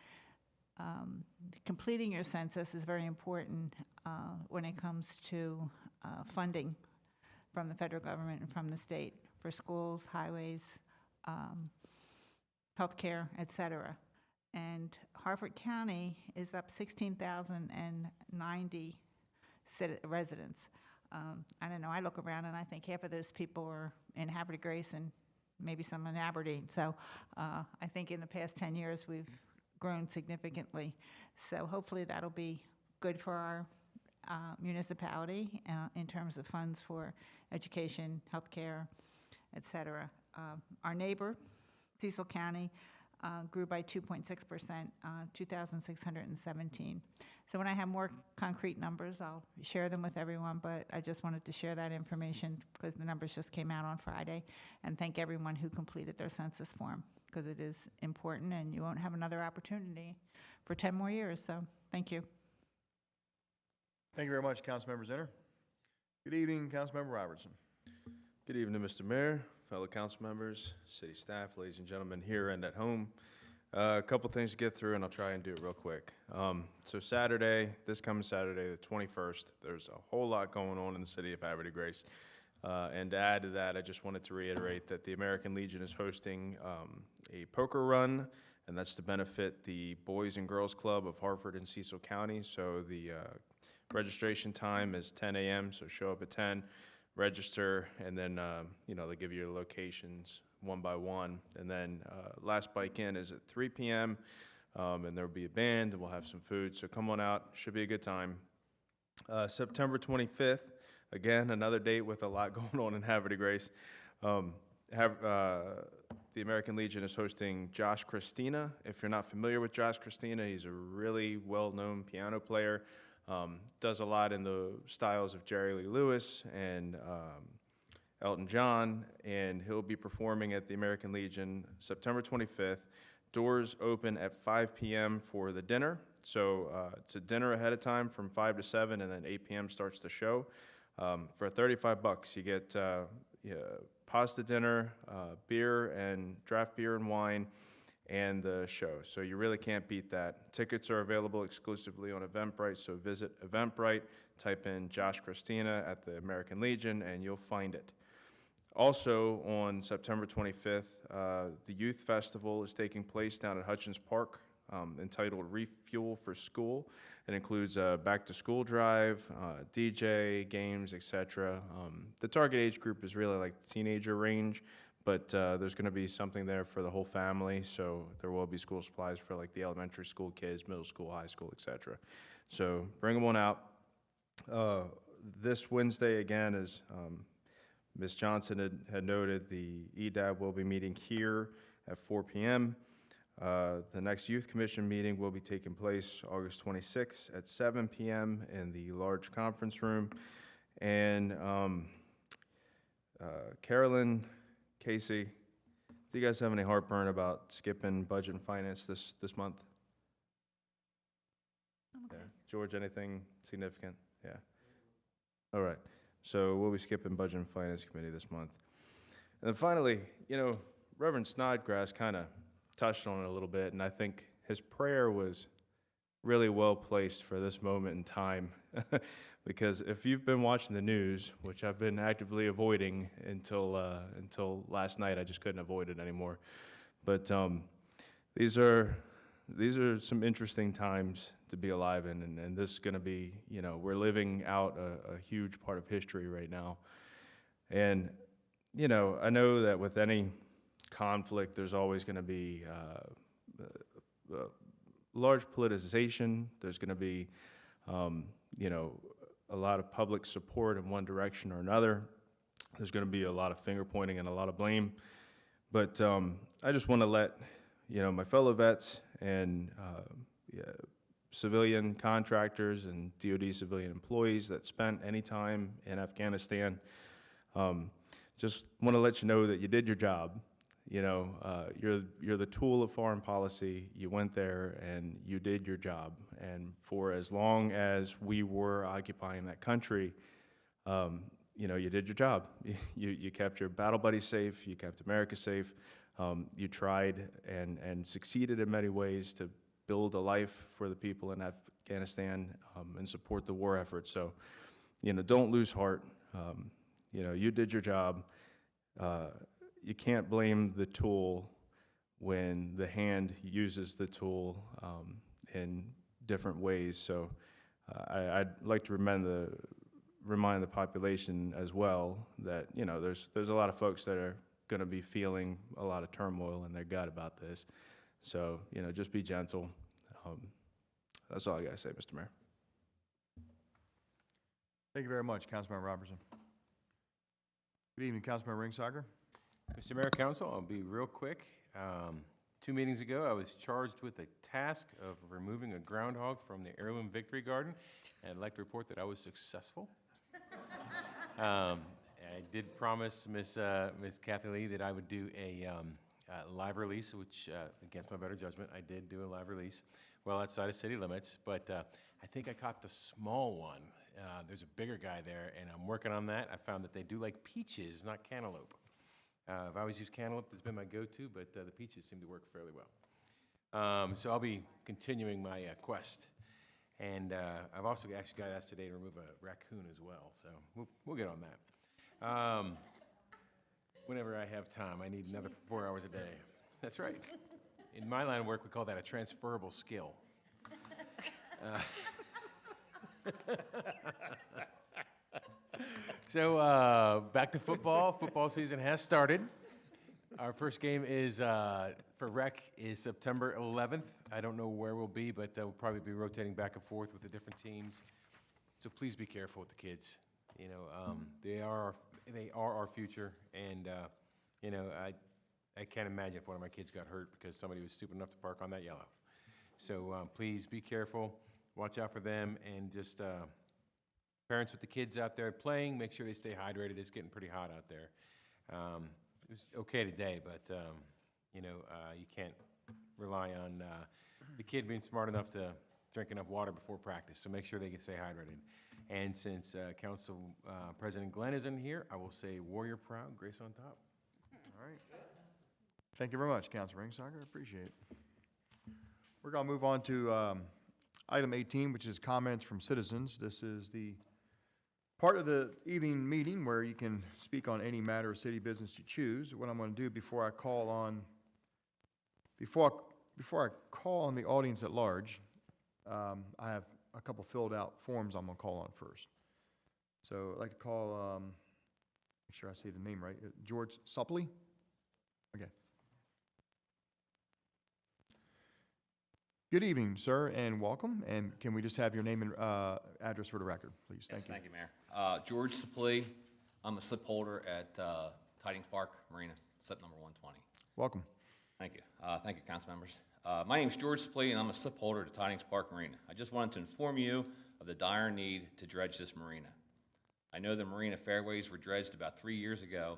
completing your census is very important when it comes to funding from the federal government and from the state for schools, highways, healthcare, et cetera. And Harford County is up 16,090 residents. I don't know, I look around and I think half of those people are in Havre de Grace and maybe some in Aberdeen. So I think in the past 10 years we've grown significantly. So hopefully that'll be good for our municipality in terms of funds for education, healthcare, et cetera. Our neighbor, Cecil County, grew by 2.6%, 2,617. So when I have more concrete numbers, I'll share them with everyone, but I just wanted to share that information because the numbers just came out on Friday, and thank everyone who completed their census form because it is important, and you won't have another opportunity for 10 more years, so thank you. Thank you very much, Councilmember Zinner. Good evening, Councilmember Robertson. Good evening, Mr. Mayor, fellow council members, city staff, ladies and gentlemen here and at home. A couple things to get through, and I'll try and do it real quick. So Saturday, this coming Saturday, the 21st, there's a whole lot going on in the city of Havre de Grace. And to add to that, I just wanted to reiterate that the American Legion is hosting a poker run, and that's to benefit the Boys and Girls Club of Harford and Cecil County. So the registration time is 10 a.m., so show up at 10, register, and then, they give you your locations one by one. And then last bike in is at 3 p.m., and there'll be a band, and we'll have some food. So come on out. Should be a good time. September 25th, again, another date with a lot going on in Havre de Grace. The American Legion is hosting Josh Christina. If you're not familiar with Josh Christina, he's a really well-known piano player. Does a lot in the styles of Jerry Lee Lewis and Elton John, and he'll be performing at the American Legion September 25th. Doors open at 5 p.m. for the dinner. So it's a dinner ahead of time from 5 to 7, and then 8 p.m. starts the show. For $35, you get pasta dinner, beer and draft beer and wine, and the show. So you really can't beat that. Tickets are available exclusively on Eventbrite, so visit Eventbrite, type in Josh Christina at the American Legion, and you'll find it. Also, on September 25th, the Youth Festival is taking place down at Hutchins Park, entitled Refuel for School. It includes a back-to-school drive, DJ, games, etc. The target age group is really like the teenager range, but there's going to be something there for the whole family, so there will be school supplies for like the elementary school kids, middle school, high school, etc. So bring them on out. This Wednesday, again, as Ms. Johnson had noted, the EDAB will be meeting here at 4 p.m. The next Youth Commission meeting will be taking place August 26th at 7 p.m. in the large conference room. And Carolyn, Casey, do you guys have any heartburn about skipping budget and finance this month? Okay. Yeah. George, anything significant? Yeah. All right. So we'll be skipping budget and finance committee this month. And then finally, you know, Reverend Snodgrass kind of touched on it a little bit, and I think his prayer was really well placed for this moment in time. Because if you've been watching the news, which I've been actively avoiding until last night, I just couldn't avoid it anymore. But these are some interesting times to be alive in, and this is going to be, you know, we're living out a huge part of history right now. And, you know, I know that with any conflict, there's always going to be large politicization. There's going to be, you know, a lot of public support in one direction or another. There's going to be a lot of finger pointing and a lot of blame. But I just want to let, you know, my fellow vets and civilian contractors and DoD civilian employees that spent any time in Afghanistan, just want to let you know that you did your job. You know, you're the tool of foreign policy. You went there and you did your job. And for as long as we were occupying that country, you know, you did your job. You kept your battle buddies safe. You kept America safe. You tried and succeeded in many ways to build a life for the people in Afghanistan and support the war effort. So, you know, don't lose heart. You know, you did your job. You can't blame the tool when the hand uses the tool in different ways. So I'd like to remind the population as well that, you know, there's a lot of folks that are going to be feeling a lot of turmoil in their gut about this. So, you know, just be gentle. That's all I got to say, Mr. Mayor. Thank you very much, Councilmember Robertson. Good evening, Councilmember Ringsager. Mr. Mayor, Council, I'll be real quick. 2 meetings ago, I was charged with the task of removing a groundhog from the Heirloom Victory Garden, and I'd like to report that I was successful. I did promise Miss Kathy Lee that I would do a live release, which, against my better judgment, I did do a live release well outside of city limits, but I think I caught the small one. There's a bigger guy there, and I'm working on that. I found that they do like peaches, not cantaloupe. I've always used cantaloupe, that's been my go-to, but the peaches seem to work fairly well. So I'll be continuing my quest. And I've also actually got asked today to remove a raccoon as well, so we'll get on that. Whenever I have time, I need another 4 hours a day. That's right. In my line of work, we call that a transferable skill. So back to football. Football season has started. Our first game is for rec is September 11th. I don't know where we'll be, but we'll probably be rotating back and forth with the different teams. So please be careful with the kids. You know, they are our future, and you know, I can't imagine if one of my kids got hurt because somebody was stupid enough to park on that yellow. So please be careful, watch out for them, and just parents with the kids out there playing, make sure they stay hydrated. It's getting pretty hot out there. It was okay today, but you know, you can't rely on the kid being smart enough to drink enough water before practice. So make sure they can stay hydrated. And since Council President Glenn isn't here, I will say warrior proud, grace on top. All right. Thank you very much, Councilor Ringsager, I appreciate it. We're going to move on to item 18, which is comments from citizens. This is the part of the evening meeting where you can speak on any matter of city business you choose. What I'm going to do before I call on the audience at large, I have a couple filled out forms I'm going to call on first. So I'd like to call, make sure I say the name right, George Suppley? Okay. Good evening, sir, and welcome. And can we just have your name and address for the record, please? Thank you. Thank you, Mayor. George Suppley. I'm a slip holder at Tidings Park Marina, slip number 120. Welcome. Thank you. Thank you, council members. My name is George Suppley, and I'm a slip holder at Tidings Park Marina. I just wanted to inform you of the dire need to dredge this marina. I know the marina fairways were dredged about 3 years ago,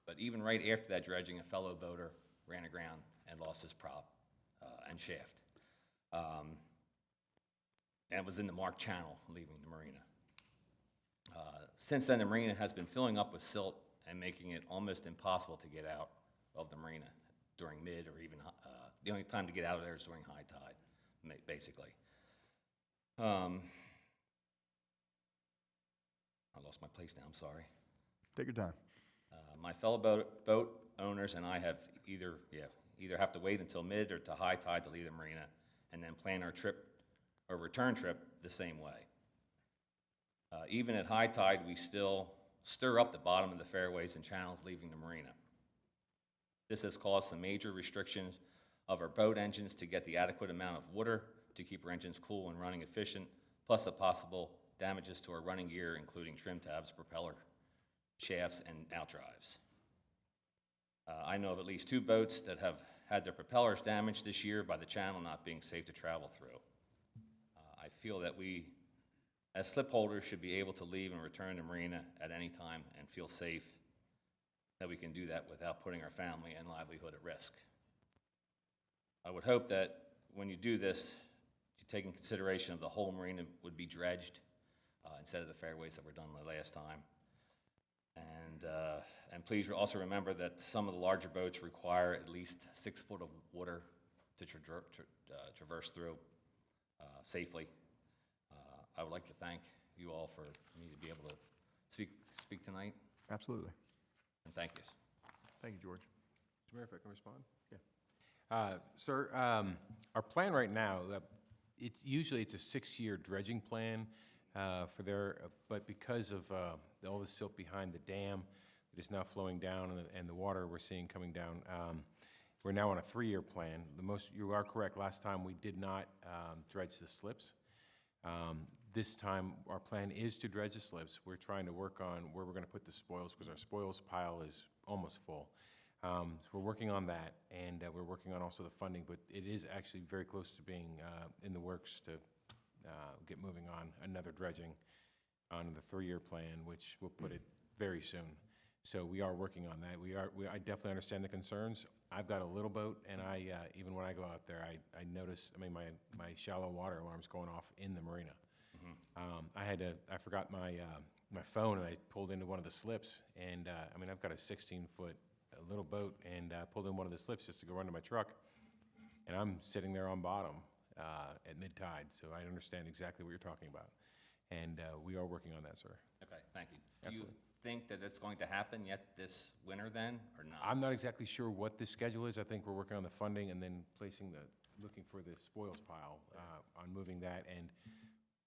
but even right after that dredging, a fellow boater ran aground and lost his prop and shaft. And was in the Mark Channel leaving the marina. Since then, the marina has been filling up with silt and making it almost impossible to get out of the marina during mid or even, the only time to get out of there is during high tide, basically. I lost my place now, I'm sorry. Take your time. My fellow boat owners and I have either have to wait until mid or to high tide to leave the marina and then plan our trip or return trip the same way. Even at high tide, we still stir up the bottom of the fairways and channels leaving the marina. This has caused some major restrictions of our boat engines to get the adequate amount of water to keep our engines cool and running efficient, plus the possible damages to our running gear, including trim tabs, propeller shafts, and outdrives. I know of at least 2 boats that have had their propellers damaged this year by the channel not being safe to travel through. I feel that we, as slip holders, should be able to leave and return to marina at any time and feel safe that we can do that without putting our family and livelihood at risk. I would hope that when you do this, you take in consideration of the whole marina would be dredged instead of the fairways that were done the last time. And please also remember that some of the larger boats require at least 6 foot of water to traverse through safely. I would like to thank you all for me to be able to speak tonight. Absolutely. And thank you. Thank you, George. Mr. Mayor, if I can respond? Yeah. Sir, our plan right now, usually it's a 6-year dredging plan but because of all the silt behind the dam that is now flowing down and the water we're seeing coming down, we're now on a 3-year plan. You are correct, last time we did not dredge the slips. This time, our plan is to dredge the slips. We're trying to work on where we're going to put the spoils because our spoils pile is almost full. So we're working on that, and we're working on also the funding, but it is actually very close to being in the works to get moving on another dredging on the 3-year plan, which will put it very soon. So we are working on that. I definitely understand the concerns. I've got a little boat, and even when I go out there, I notice, my shallow water alarm's going off in the marina. I forgot my phone, and I pulled into one of the slips, and I've got a 16-foot little boat, and pulled in one of the slips just to go run to my truck, and I'm sitting there on bottom at mid-tide, so I understand exactly what you're talking about, and we are working on that, sir. Okay, thank you. Absolutely. Do you think that it's going to happen yet this winter then, or not? I'm not exactly sure what the schedule is. I think we're working on the funding and then looking for the spoils pile on moving that, and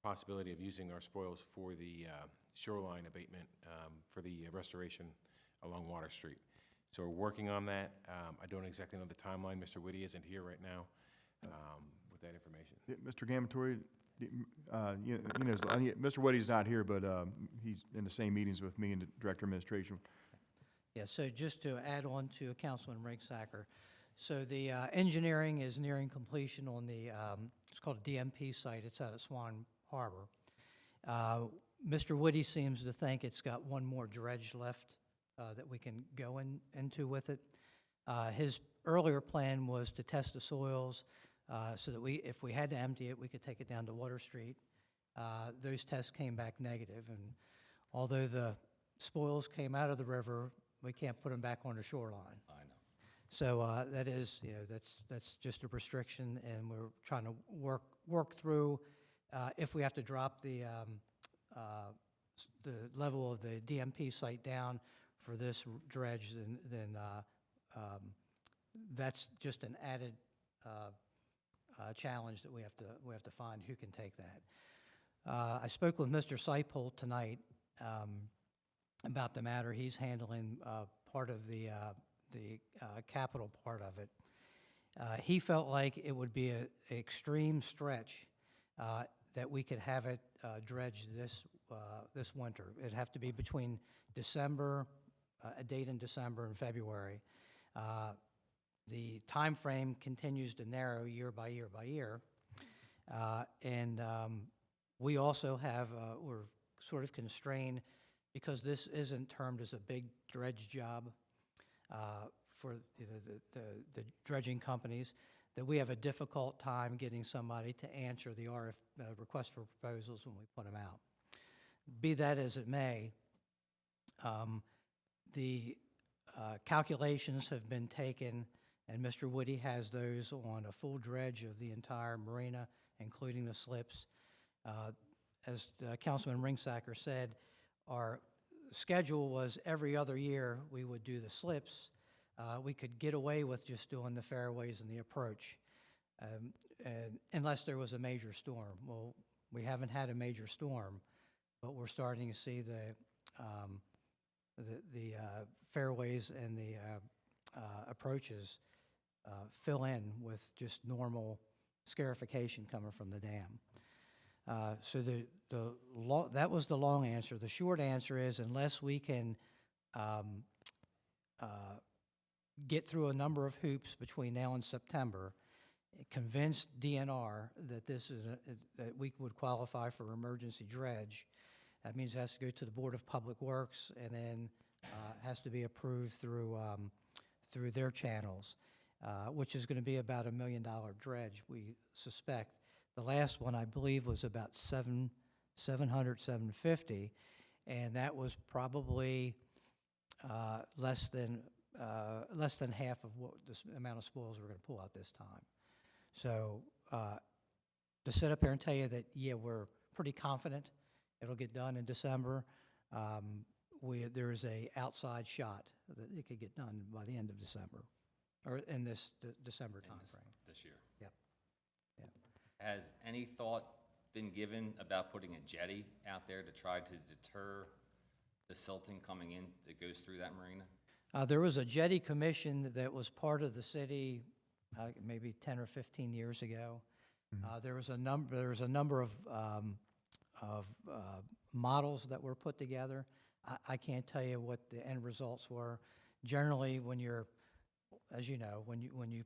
possibility of using our spoils for the shoreline abatement for the restoration along Water Street. So we're working on that. I don't exactly know the timeline. Mr. Whitty isn't here right now with that information. Mr. Gamatori, Mr. Whitty's not here, but he's in the same meetings with me and the Director of Administration. Yeah, so just to add on to Councilman Ringsacker, so the engineering is nearing completion on the, it's called a DMP site. It's out at Swan Harbor. Mr. Whitty seems to think it's got one more dredge left that we can go into with it. His earlier plan was to test the soils so that if we had to empty it, we could take it down to Water Street. Those tests came back negative, and although the spoils came out of the river, we can't put them back on the shoreline. I know. So that is, that's just a restriction, and we're trying to work through, if we have to drop the level of the DMP site down for this dredge, then that's just an added challenge that we have to find who can take that. I spoke with Mr. Seipold tonight about the matter. He's handling part of the capital part of it. He felt like it would be an extreme stretch that we could have it dredged this winter. It'd have to be between December, a date in December and February. The time frame continues to narrow year by year by year. And we also have, we're sort of constrained because this isn't termed as a big dredge job for the dredging companies, that we have a difficult time getting somebody to answer the request for proposals when we put them out. Be that as it may, the calculations have been taken, and Mr. Woody has those on a full dredge of the entire marina, including the slips. As Councilman Ringsacker said, our schedule was every other year we would do the slips. We could get away with just doing the fairways and the approach, and unless there was a major storm. Well, we haven't had a major storm, but we're starting to see the fairways and the approaches fill in with just normal scarification coming from the dam. So that was the long answer. The short answer is, unless we can get through a number of hoops between now and September, convince DNR that that we would qualify for emergency dredge. That means it has to go to the Board of Public Works, and then has to be approved through their channels, which is going to be about $1 million dredge, we suspect. The last one, I believe, was about $750, and that was probably less than half of what this amount of spoils we're going to pull out this time. So to sit up here and tell you that, yeah, we're pretty confident it'll get done in December, there is a outside shot that it could get done by the end of December, or in this December timeframe. This year. Yep. Yep. Has any thought been given about putting a jetty out there to try to deter the silting coming in that goes through that marina? There was a Jetty Commission that was part of the city maybe 10 or 15 years ago. There was a number of models that were put together. I can't tell you what the end results were. Generally, when you're, as you know, when you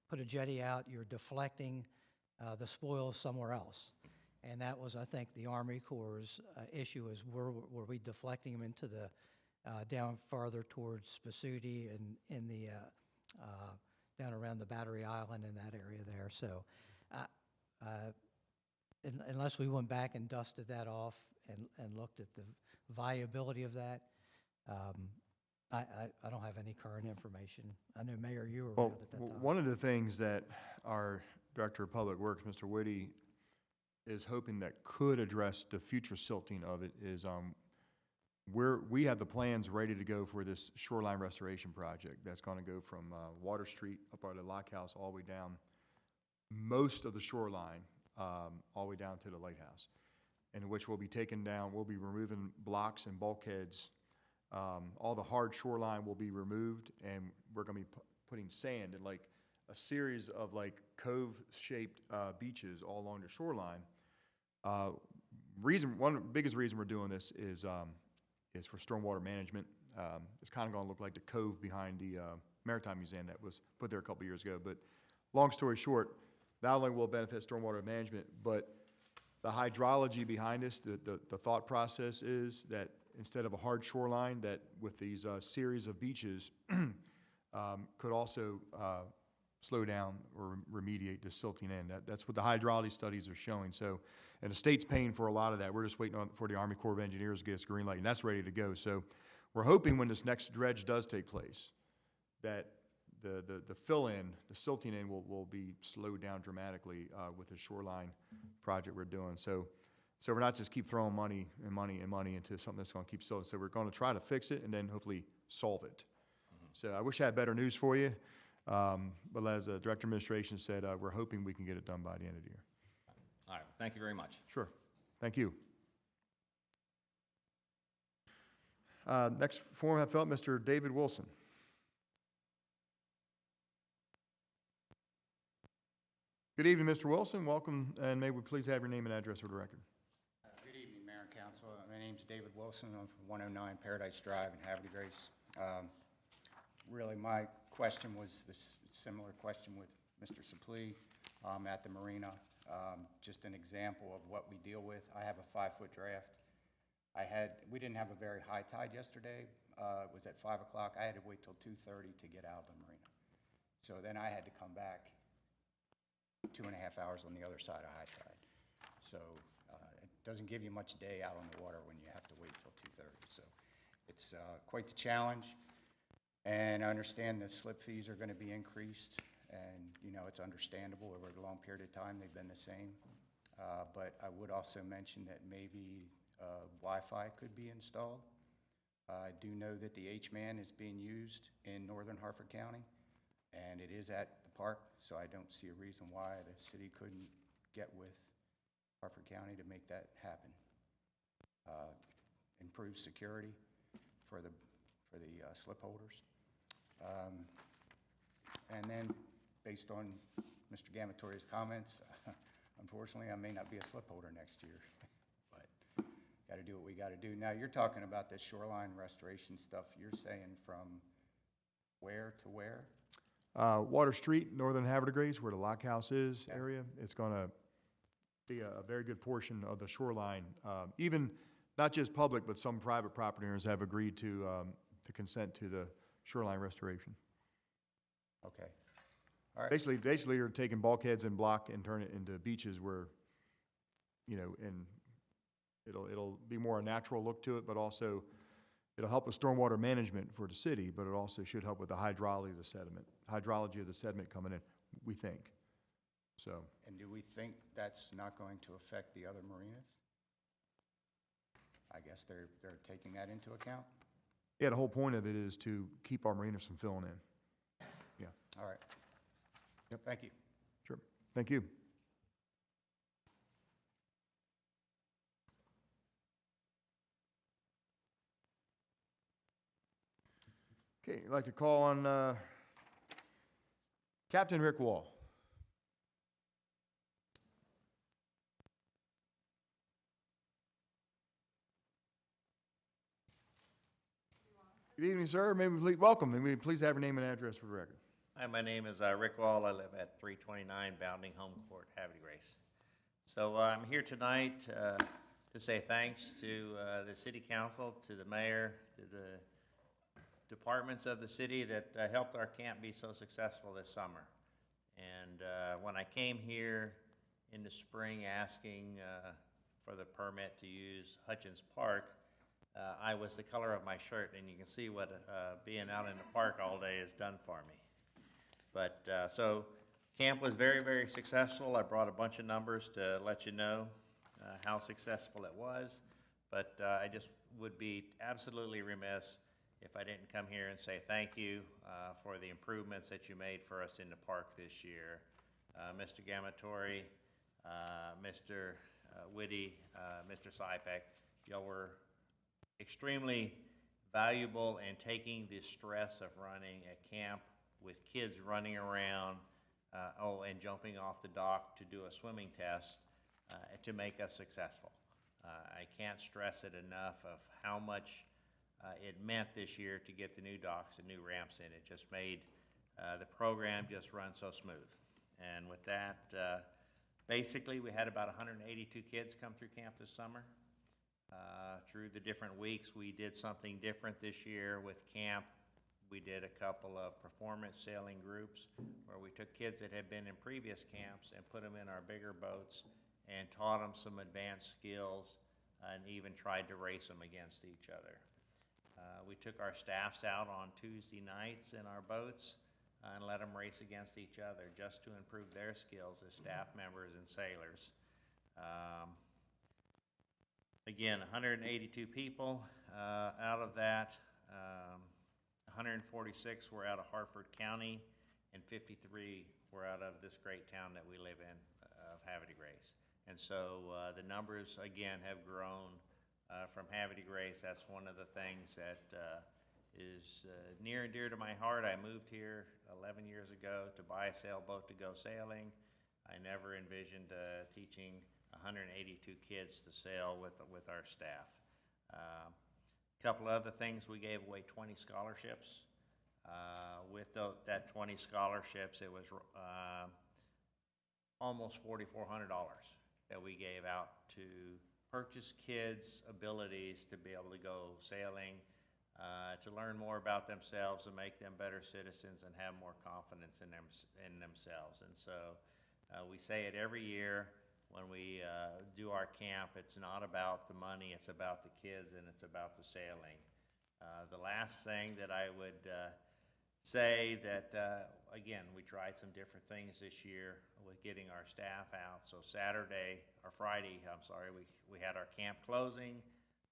put a jetty out, you're deflecting the spoils somewhere else. And that was, I think, the Army Corps' issue, is were we deflecting them into the down farther towards Spassuti and in the down around the Battery Island in that area there. So unless we went back and dusted that off and looked at the viability of that, I don't have any current information. I know, Mayor, you were around at that time. One of the things that our Director of Public Works, Mr. Whitty, is hoping that could address the future silting of it is we have the plans ready to go for this Shoreline Restoration project that's going to go from Water Street up by the Lock House all the way down most of the shoreline, all the way down to the lighthouse, in which we'll be taking down, we'll be removing blocks and bulkheads. All the hard shoreline will be removed, and we're going to be putting sand in like a series of like cove-shaped beaches all along the shoreline. One of the biggest reason we're doing this is for stormwater management. It's kind of going to look like the cove behind the Maritime Museum that was put there a couple years ago. But long story short, not only will it benefit stormwater management, but the hydrology behind this, the thought process is that instead of a hard shoreline, that with these series of beaches could also slow down or remediate the silting in. That's what the hydrology studies are showing. So, and the state's paying for a lot of that. We're just waiting for the Army Corps of Engineers to get us green light, and that's ready to go. So we're hoping when this next dredge does take place, that the fill-in, the silting in will be slowed down dramatically with the shoreline project we're doing. So we're not just keep throwing money and money and money into something that's going to keep silting. So we're going to try to fix it and then hopefully solve it. So I wish I had better news for you, but as the Director of Administration said, we're hoping we can get it done by the end of the year. All right, thank you very much. Sure. Thank you. Next forum I felt, Mr. David Wilson. Good evening, Mr. Wilson. Welcome, and may we please have your name and address for the record. Good evening, Mayor and Council. My name's David Wilson. I'm from 109 Paradise Drive in Havre de Grace. Really, my question was this similar question with Mr. Suplee at the marina. Just an example of what we deal with. I have a 5-foot draft. We didn't have a very high tide yesterday. It was at 5 o'clock. I had to wait till 2:30 to get out of the marina. So then I had to come back 2.5 hours on the other side of high tide. So it doesn't give you much day out on the water when you have to wait till 2:30. So it's quite the challenge. And I understand the slip fees are going to be increased, and it's understandable over a long period of time. They've been the same. But I would also mention that maybe Wi-Fi could be installed. I do know that the H-Man is being used in northern Harford County, and it is at the park, so I don't see a reason why the city couldn't get with Harford County to make that happen. Improve security for the slip holders. And then, based on Mr. Gamatori's comments, unfortunately, I may not be a slip holder next year, but got to do what we got to do. Now, you're talking about this shoreline restoration stuff. You're saying from where to where? Water Street, northern Havre de Grace, where the lock house is area. It's going to be a very good portion of the shoreline. Even not just public, but some private property owners have agreed to consent to the shoreline restoration. Okay. All right. Basically, you're taking bulkheads and block and turn it into beaches where, and it'll be more a natural look to it, but also it'll help with stormwater management for the city, but it also should help with the hydrology of the sediment coming in, we think. So. And do we think that's not going to affect the other marinas? I guess they're taking that into account? Yeah, the whole point of it is to keep our marinas from filling in. Yeah. All right. Yep. Thank you. Sure. Thank you. Okay, I'd like to call on Captain Rick Wall. Good evening, sir. Welcome. May we please have your name and address for the record? Hi, my name is Rick Wall. I live at 329 Bounding Home Court, Havre de Grace. So I'm here tonight to say thanks to the City Council, to the Mayor, to the departments of the city that helped our camp be so successful this summer. And when I came here in the spring asking for the permit to use Hutchins Park, I was the color of my shirt, and you can see what being out in the park all day has done for me. But so camp was very, very successful. I brought a bunch of numbers to let you know how successful it was. But I just would be absolutely remiss if I didn't come here and say thank you for the improvements that you made for us in the park this year. Mr. Gamatori, Mr. Whitty, Mr. Sipek, y'all were extremely valuable in taking the stress of running a camp with kids running around, and jumping off the dock to do a swimming test to make us successful. I can't stress it enough of how much it meant this year to get the new docks and new ramps in. It just made the program just run so smooth. And with that, basically we had about 182 kids come through camp this summer. Through the different weeks, we did something different this year with camp. We did a couple of performance sailing groups where we took kids that had been in previous camps and put them in our bigger boats and taught them some advanced skills and even tried to race them against each other. We took our staffs out on Tuesday nights in our boats and let them race against each other just to improve their skills as staff members and sailors. Again, 182 people. Out of that, 146 were out of Harford County, and 53 were out of this great town that we live in, of Havre de Grace. And so the numbers, again, have grown from Havre de Grace. That's one of the things that is near and dear to my heart. I moved here 11 years ago to buy a sailboat to go sailing. I never envisioned teaching 182 kids to sail with our staff. A couple other things, we gave away 20 scholarships. With that 20 scholarships, it was almost $4,400 that we gave out to purchase kids' abilities to be able to go sailing, to learn more about themselves and make them better citizens and have more confidence in themselves. And so we say it every year when we do our camp. It's not about the money, it's about the kids, and it's about the sailing. The last thing that I would say that, again, we tried some different things this year with getting our staff out. So Friday, we had our camp closing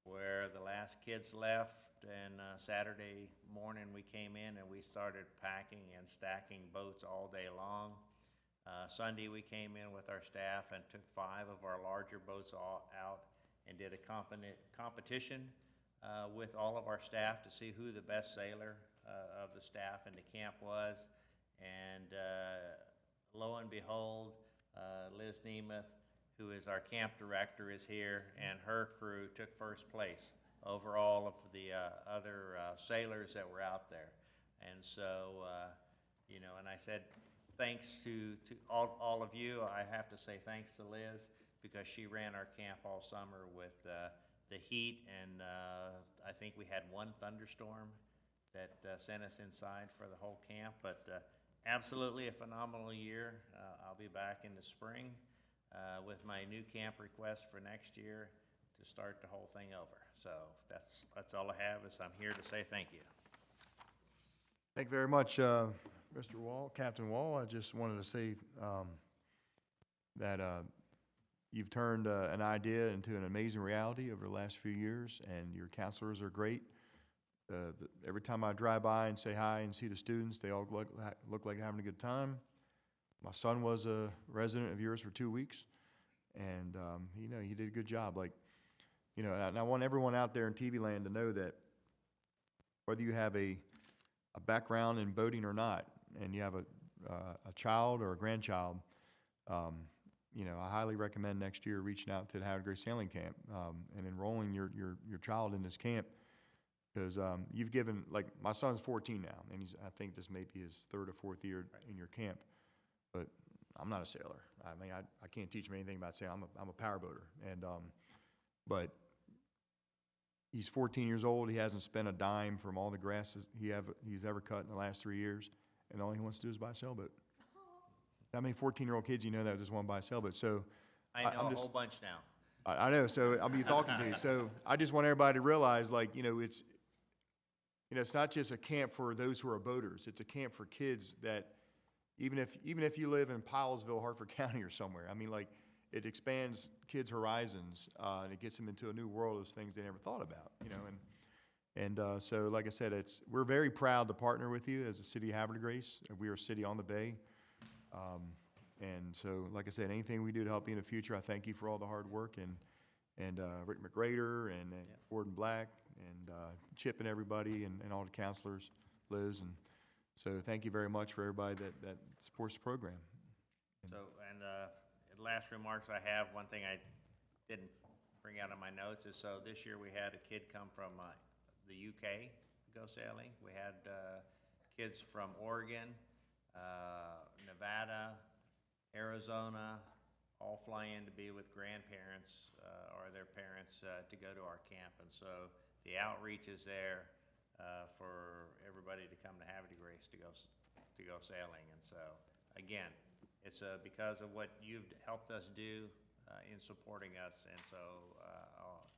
where the last kids left, and Saturday morning we came in and we started packing and stacking boats all day long. Sunday we came in with our staff and took 5 of our larger boats out and did a competition with all of our staff to see who the best sailor of the staff in the camp was. And lo and behold, Liz Nemeth, who is our camp director, is here, and her crew took first place over all of the other sailors that were out there. And so, and I said, thanks to all of you. I have to say thanks to Liz, because she ran our camp all summer with the heat, and I think we had one thunderstorm that sent us inside for the whole camp. But absolutely a phenomenal year. I'll be back in the spring with my new camp request for next year to start the whole thing over. So that's all I have, is I'm here to say thank you. Thank you very much, Mr. Wall, Captain Wall. I just wanted to say that you've turned an idea into an amazing reality over the last few years, and your counselors are great. Every time I drive by and say hi and see the students, they all look like they're having a good time. My son was a resident of yours for 2 weeks, and he did a good job. And I want everyone out there in TV land to know that whether you have a background in boating or not, and you have a child or a grandchild, I highly recommend next year reaching out to the Havre de Grace Sailing Camp and enrolling your child in this camp, because you've given, my son's 14 now, and I think this may be his 3rd or 4th year in your camp, but I'm not a sailor. I mean, I can't teach him anything about sailing. I'm a powerboater, and but he's 14 years old. He hasn't spent a dime from all the grasses he's ever cut in the last 3 years, and all he wants to do is buy a sailboat. How many 14-year-old kids that just want to buy a sailboat? So I know a whole bunch now. I know, so I'll be talking to you. So I just want everybody to realize, it's not just a camp for those who are boaters. It's a camp for kids that, even if you live in Pilesville, Harford County or somewhere, I mean, it expands kids' horizons, and it gets them into a new world of things they never thought about, So, like I said, we're very proud to partner with you as a city of Havre de Grace. We are a city on the bay. And so, like I said, anything we do to help you in the future, I thank you for all the hard work, and Rick McGrader and Gordon Black and Chip and everybody and all the counselors, Liz. And so thank you very much for everybody that supports the program. So, and the last remarks I have, one thing I didn't bring out of my notes is, so this year we had a kid come from the UK to go sailing. We had kids from Oregon, Nevada, Arizona, all fly in to be with grandparents or their parents to go to our camp. And so the outreach is there for everybody to come to Havre de Grace to go sailing. And so, again, it's because of what you've helped us do in supporting us. And so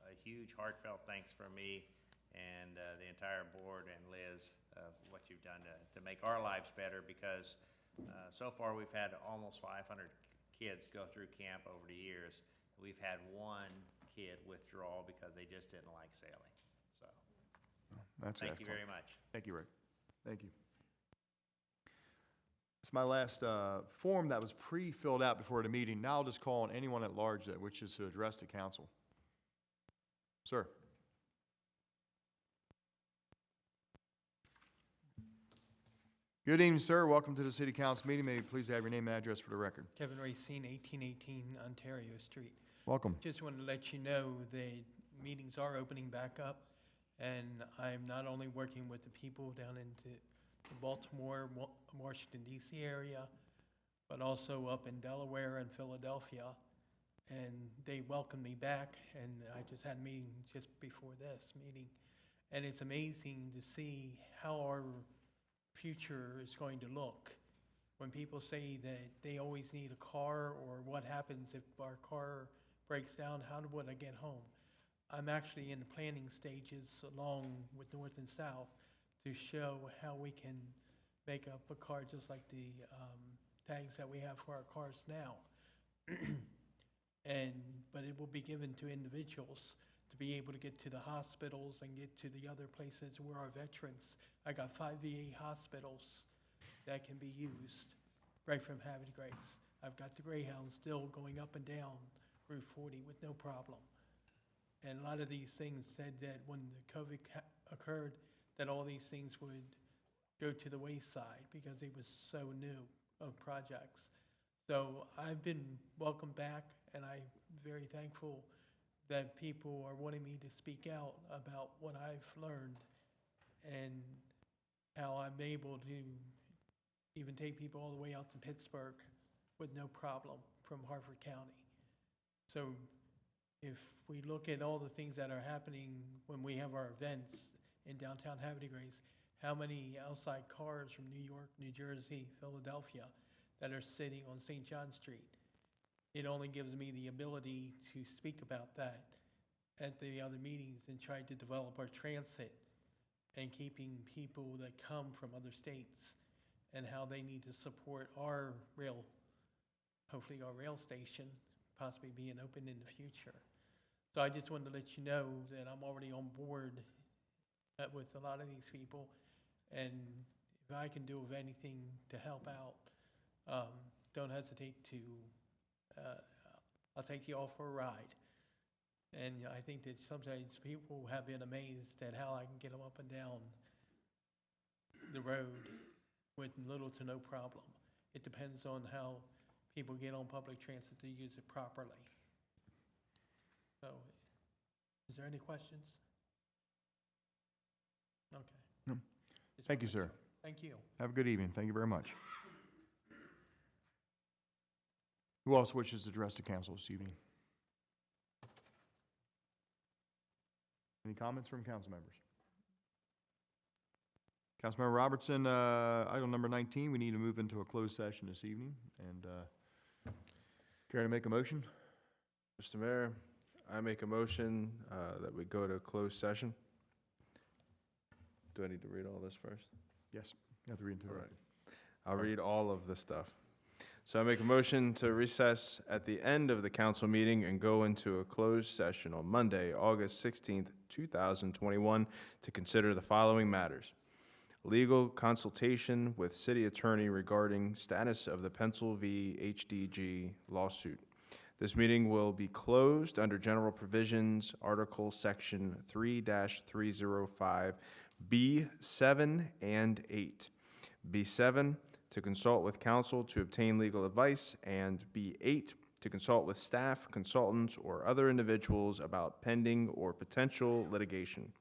a huge heartfelt thanks from me and the entire board and Liz of what you've done to make our lives better, because so far we've had almost 500 kids go through camp over the years. We've had one kid withdraw because they just didn't like sailing. So, That's thank you excellent. very much. Thank you, Rick. Thank you. It's my last form that was pre-filled out before the meeting. Now I'll just call on anyone at large that wishes to address the council. Sir. Good evening, sir. Welcome to the City Council meeting. May you please have your name and address for the record. Kevin Racine, 1818 Ontario Street. Welcome. Just wanted to let you know the meetings are opening back up, and I'm not only working with the people down into the Baltimore, Washington DC area, but also up in Delaware and Philadelphia, and they welcomed me back, and I just had a meeting just before this meeting, and it's amazing to see how our future is going to look. When people say that they always need a car, or what happens if our car breaks down, how would I get home? I'm actually in the planning stages along with North and South to show how we can make up a car just like the tags that we have for our cars now. But it will be given to individuals to be able to get to the hospitals and get to the other places where our veterans, I got 5 VA hospitals that can be used right from Havre de Grace. I've got the Greyhound still going up and down Route 40 with no problem. And a lot of these things said that when the COVID occurred, that all these things would go to the wayside because it was so new of projects. So I've been welcomed back, and I'm very thankful that people are wanting me to speak out about what I've learned and how I'm able to even take people all the way out to Pittsburgh with no problem from Harford County. So if we look at all the things that are happening when we have our events in downtown Havre de Grace, how many outside cars from New York, New Jersey, Philadelphia that are sitting on St. John Street. It only gives me the ability to speak about that at the other meetings and try to develop our transit and keeping people that come from other states and how they need to support our rail, hopefully our rail station, possibly being open in the future. So I just wanted to let you know that I'm already on board with a lot of these people, and if I can do of anything to help out, don't hesitate to, I'll take you all for a ride. And I think that sometimes people have been amazed at how I can get them up and down the road with little to no problem. It depends on how people get on public transit to use it properly. So, is there any questions? Okay. No. Thank you, sir. Thank you. Have a good evening. Thank you very much. Who else wishes to address the council this evening? Any comments from council members? Councilmember Robertson, item number 19, we need to move into a closed session this evening, and care to make a motion? Mr. Mayor, I make a motion that we go to closed session. Do I need to read all this first? Yes, you have to read into the All right. record. I'll read all of the stuff. So I make a motion to recess at the end of the council meeting and go into a closed session on Monday, August 16th, 2021, to consider the following matters. Legal consultation with city attorney regarding status of the Pencil v. HDG lawsuit. This meeting will be closed under General Provisions, Article Section 3-305, B7 and 8. B7, to consult with counsel to obtain legal advice, and B8, to consult with staff, consultants, or other individuals about pending or potential litigation.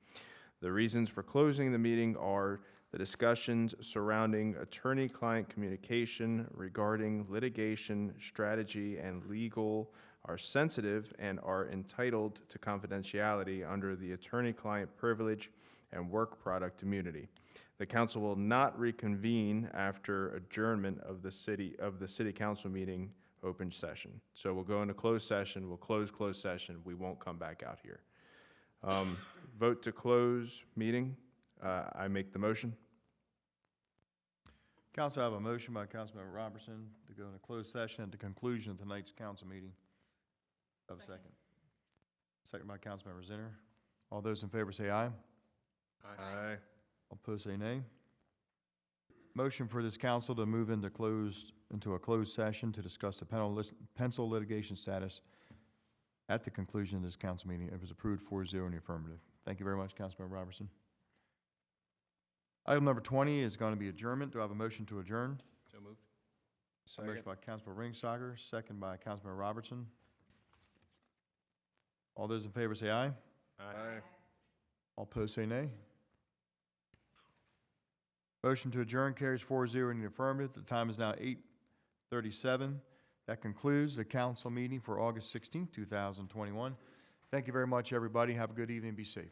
The reasons for closing the meeting are the discussions surrounding attorney-client communication regarding litigation, strategy, and legal are sensitive and are entitled to confidentiality under the attorney-client privilege and work product immunity. The council will not reconvene after adjournment of the city council meeting open session. So we'll go into closed session, we'll close closed session, we won't come back out here. vote to close meeting. I make the motion. Council, I have a motion by Councilmember Robertson to go into closed session at the conclusion of tonight's council meeting. Have a second. Second by Councilmember Zinner. All those in favor say aye. Aye. All opposed say nay. Motion for this council to move into a closed session to discuss the pencil litigation status at the conclusion of this council meeting. It was approved 4-0 in the affirmative. Thank you very much, Councilmember Robertson. Item number 20 is going to be adjournment. Do I have a motion to adjourn? So moved. A motion by Councilmember Ringsager, second by Councilmember Robertson. All those in favor say aye. Aye. All opposed say nay. Motion to adjourn carries 4-0 in the affirmative. The time is now 8:37. That concludes the council meeting for August 16, 2021. Thank you very much, everybody. Have a good evening. Be safe.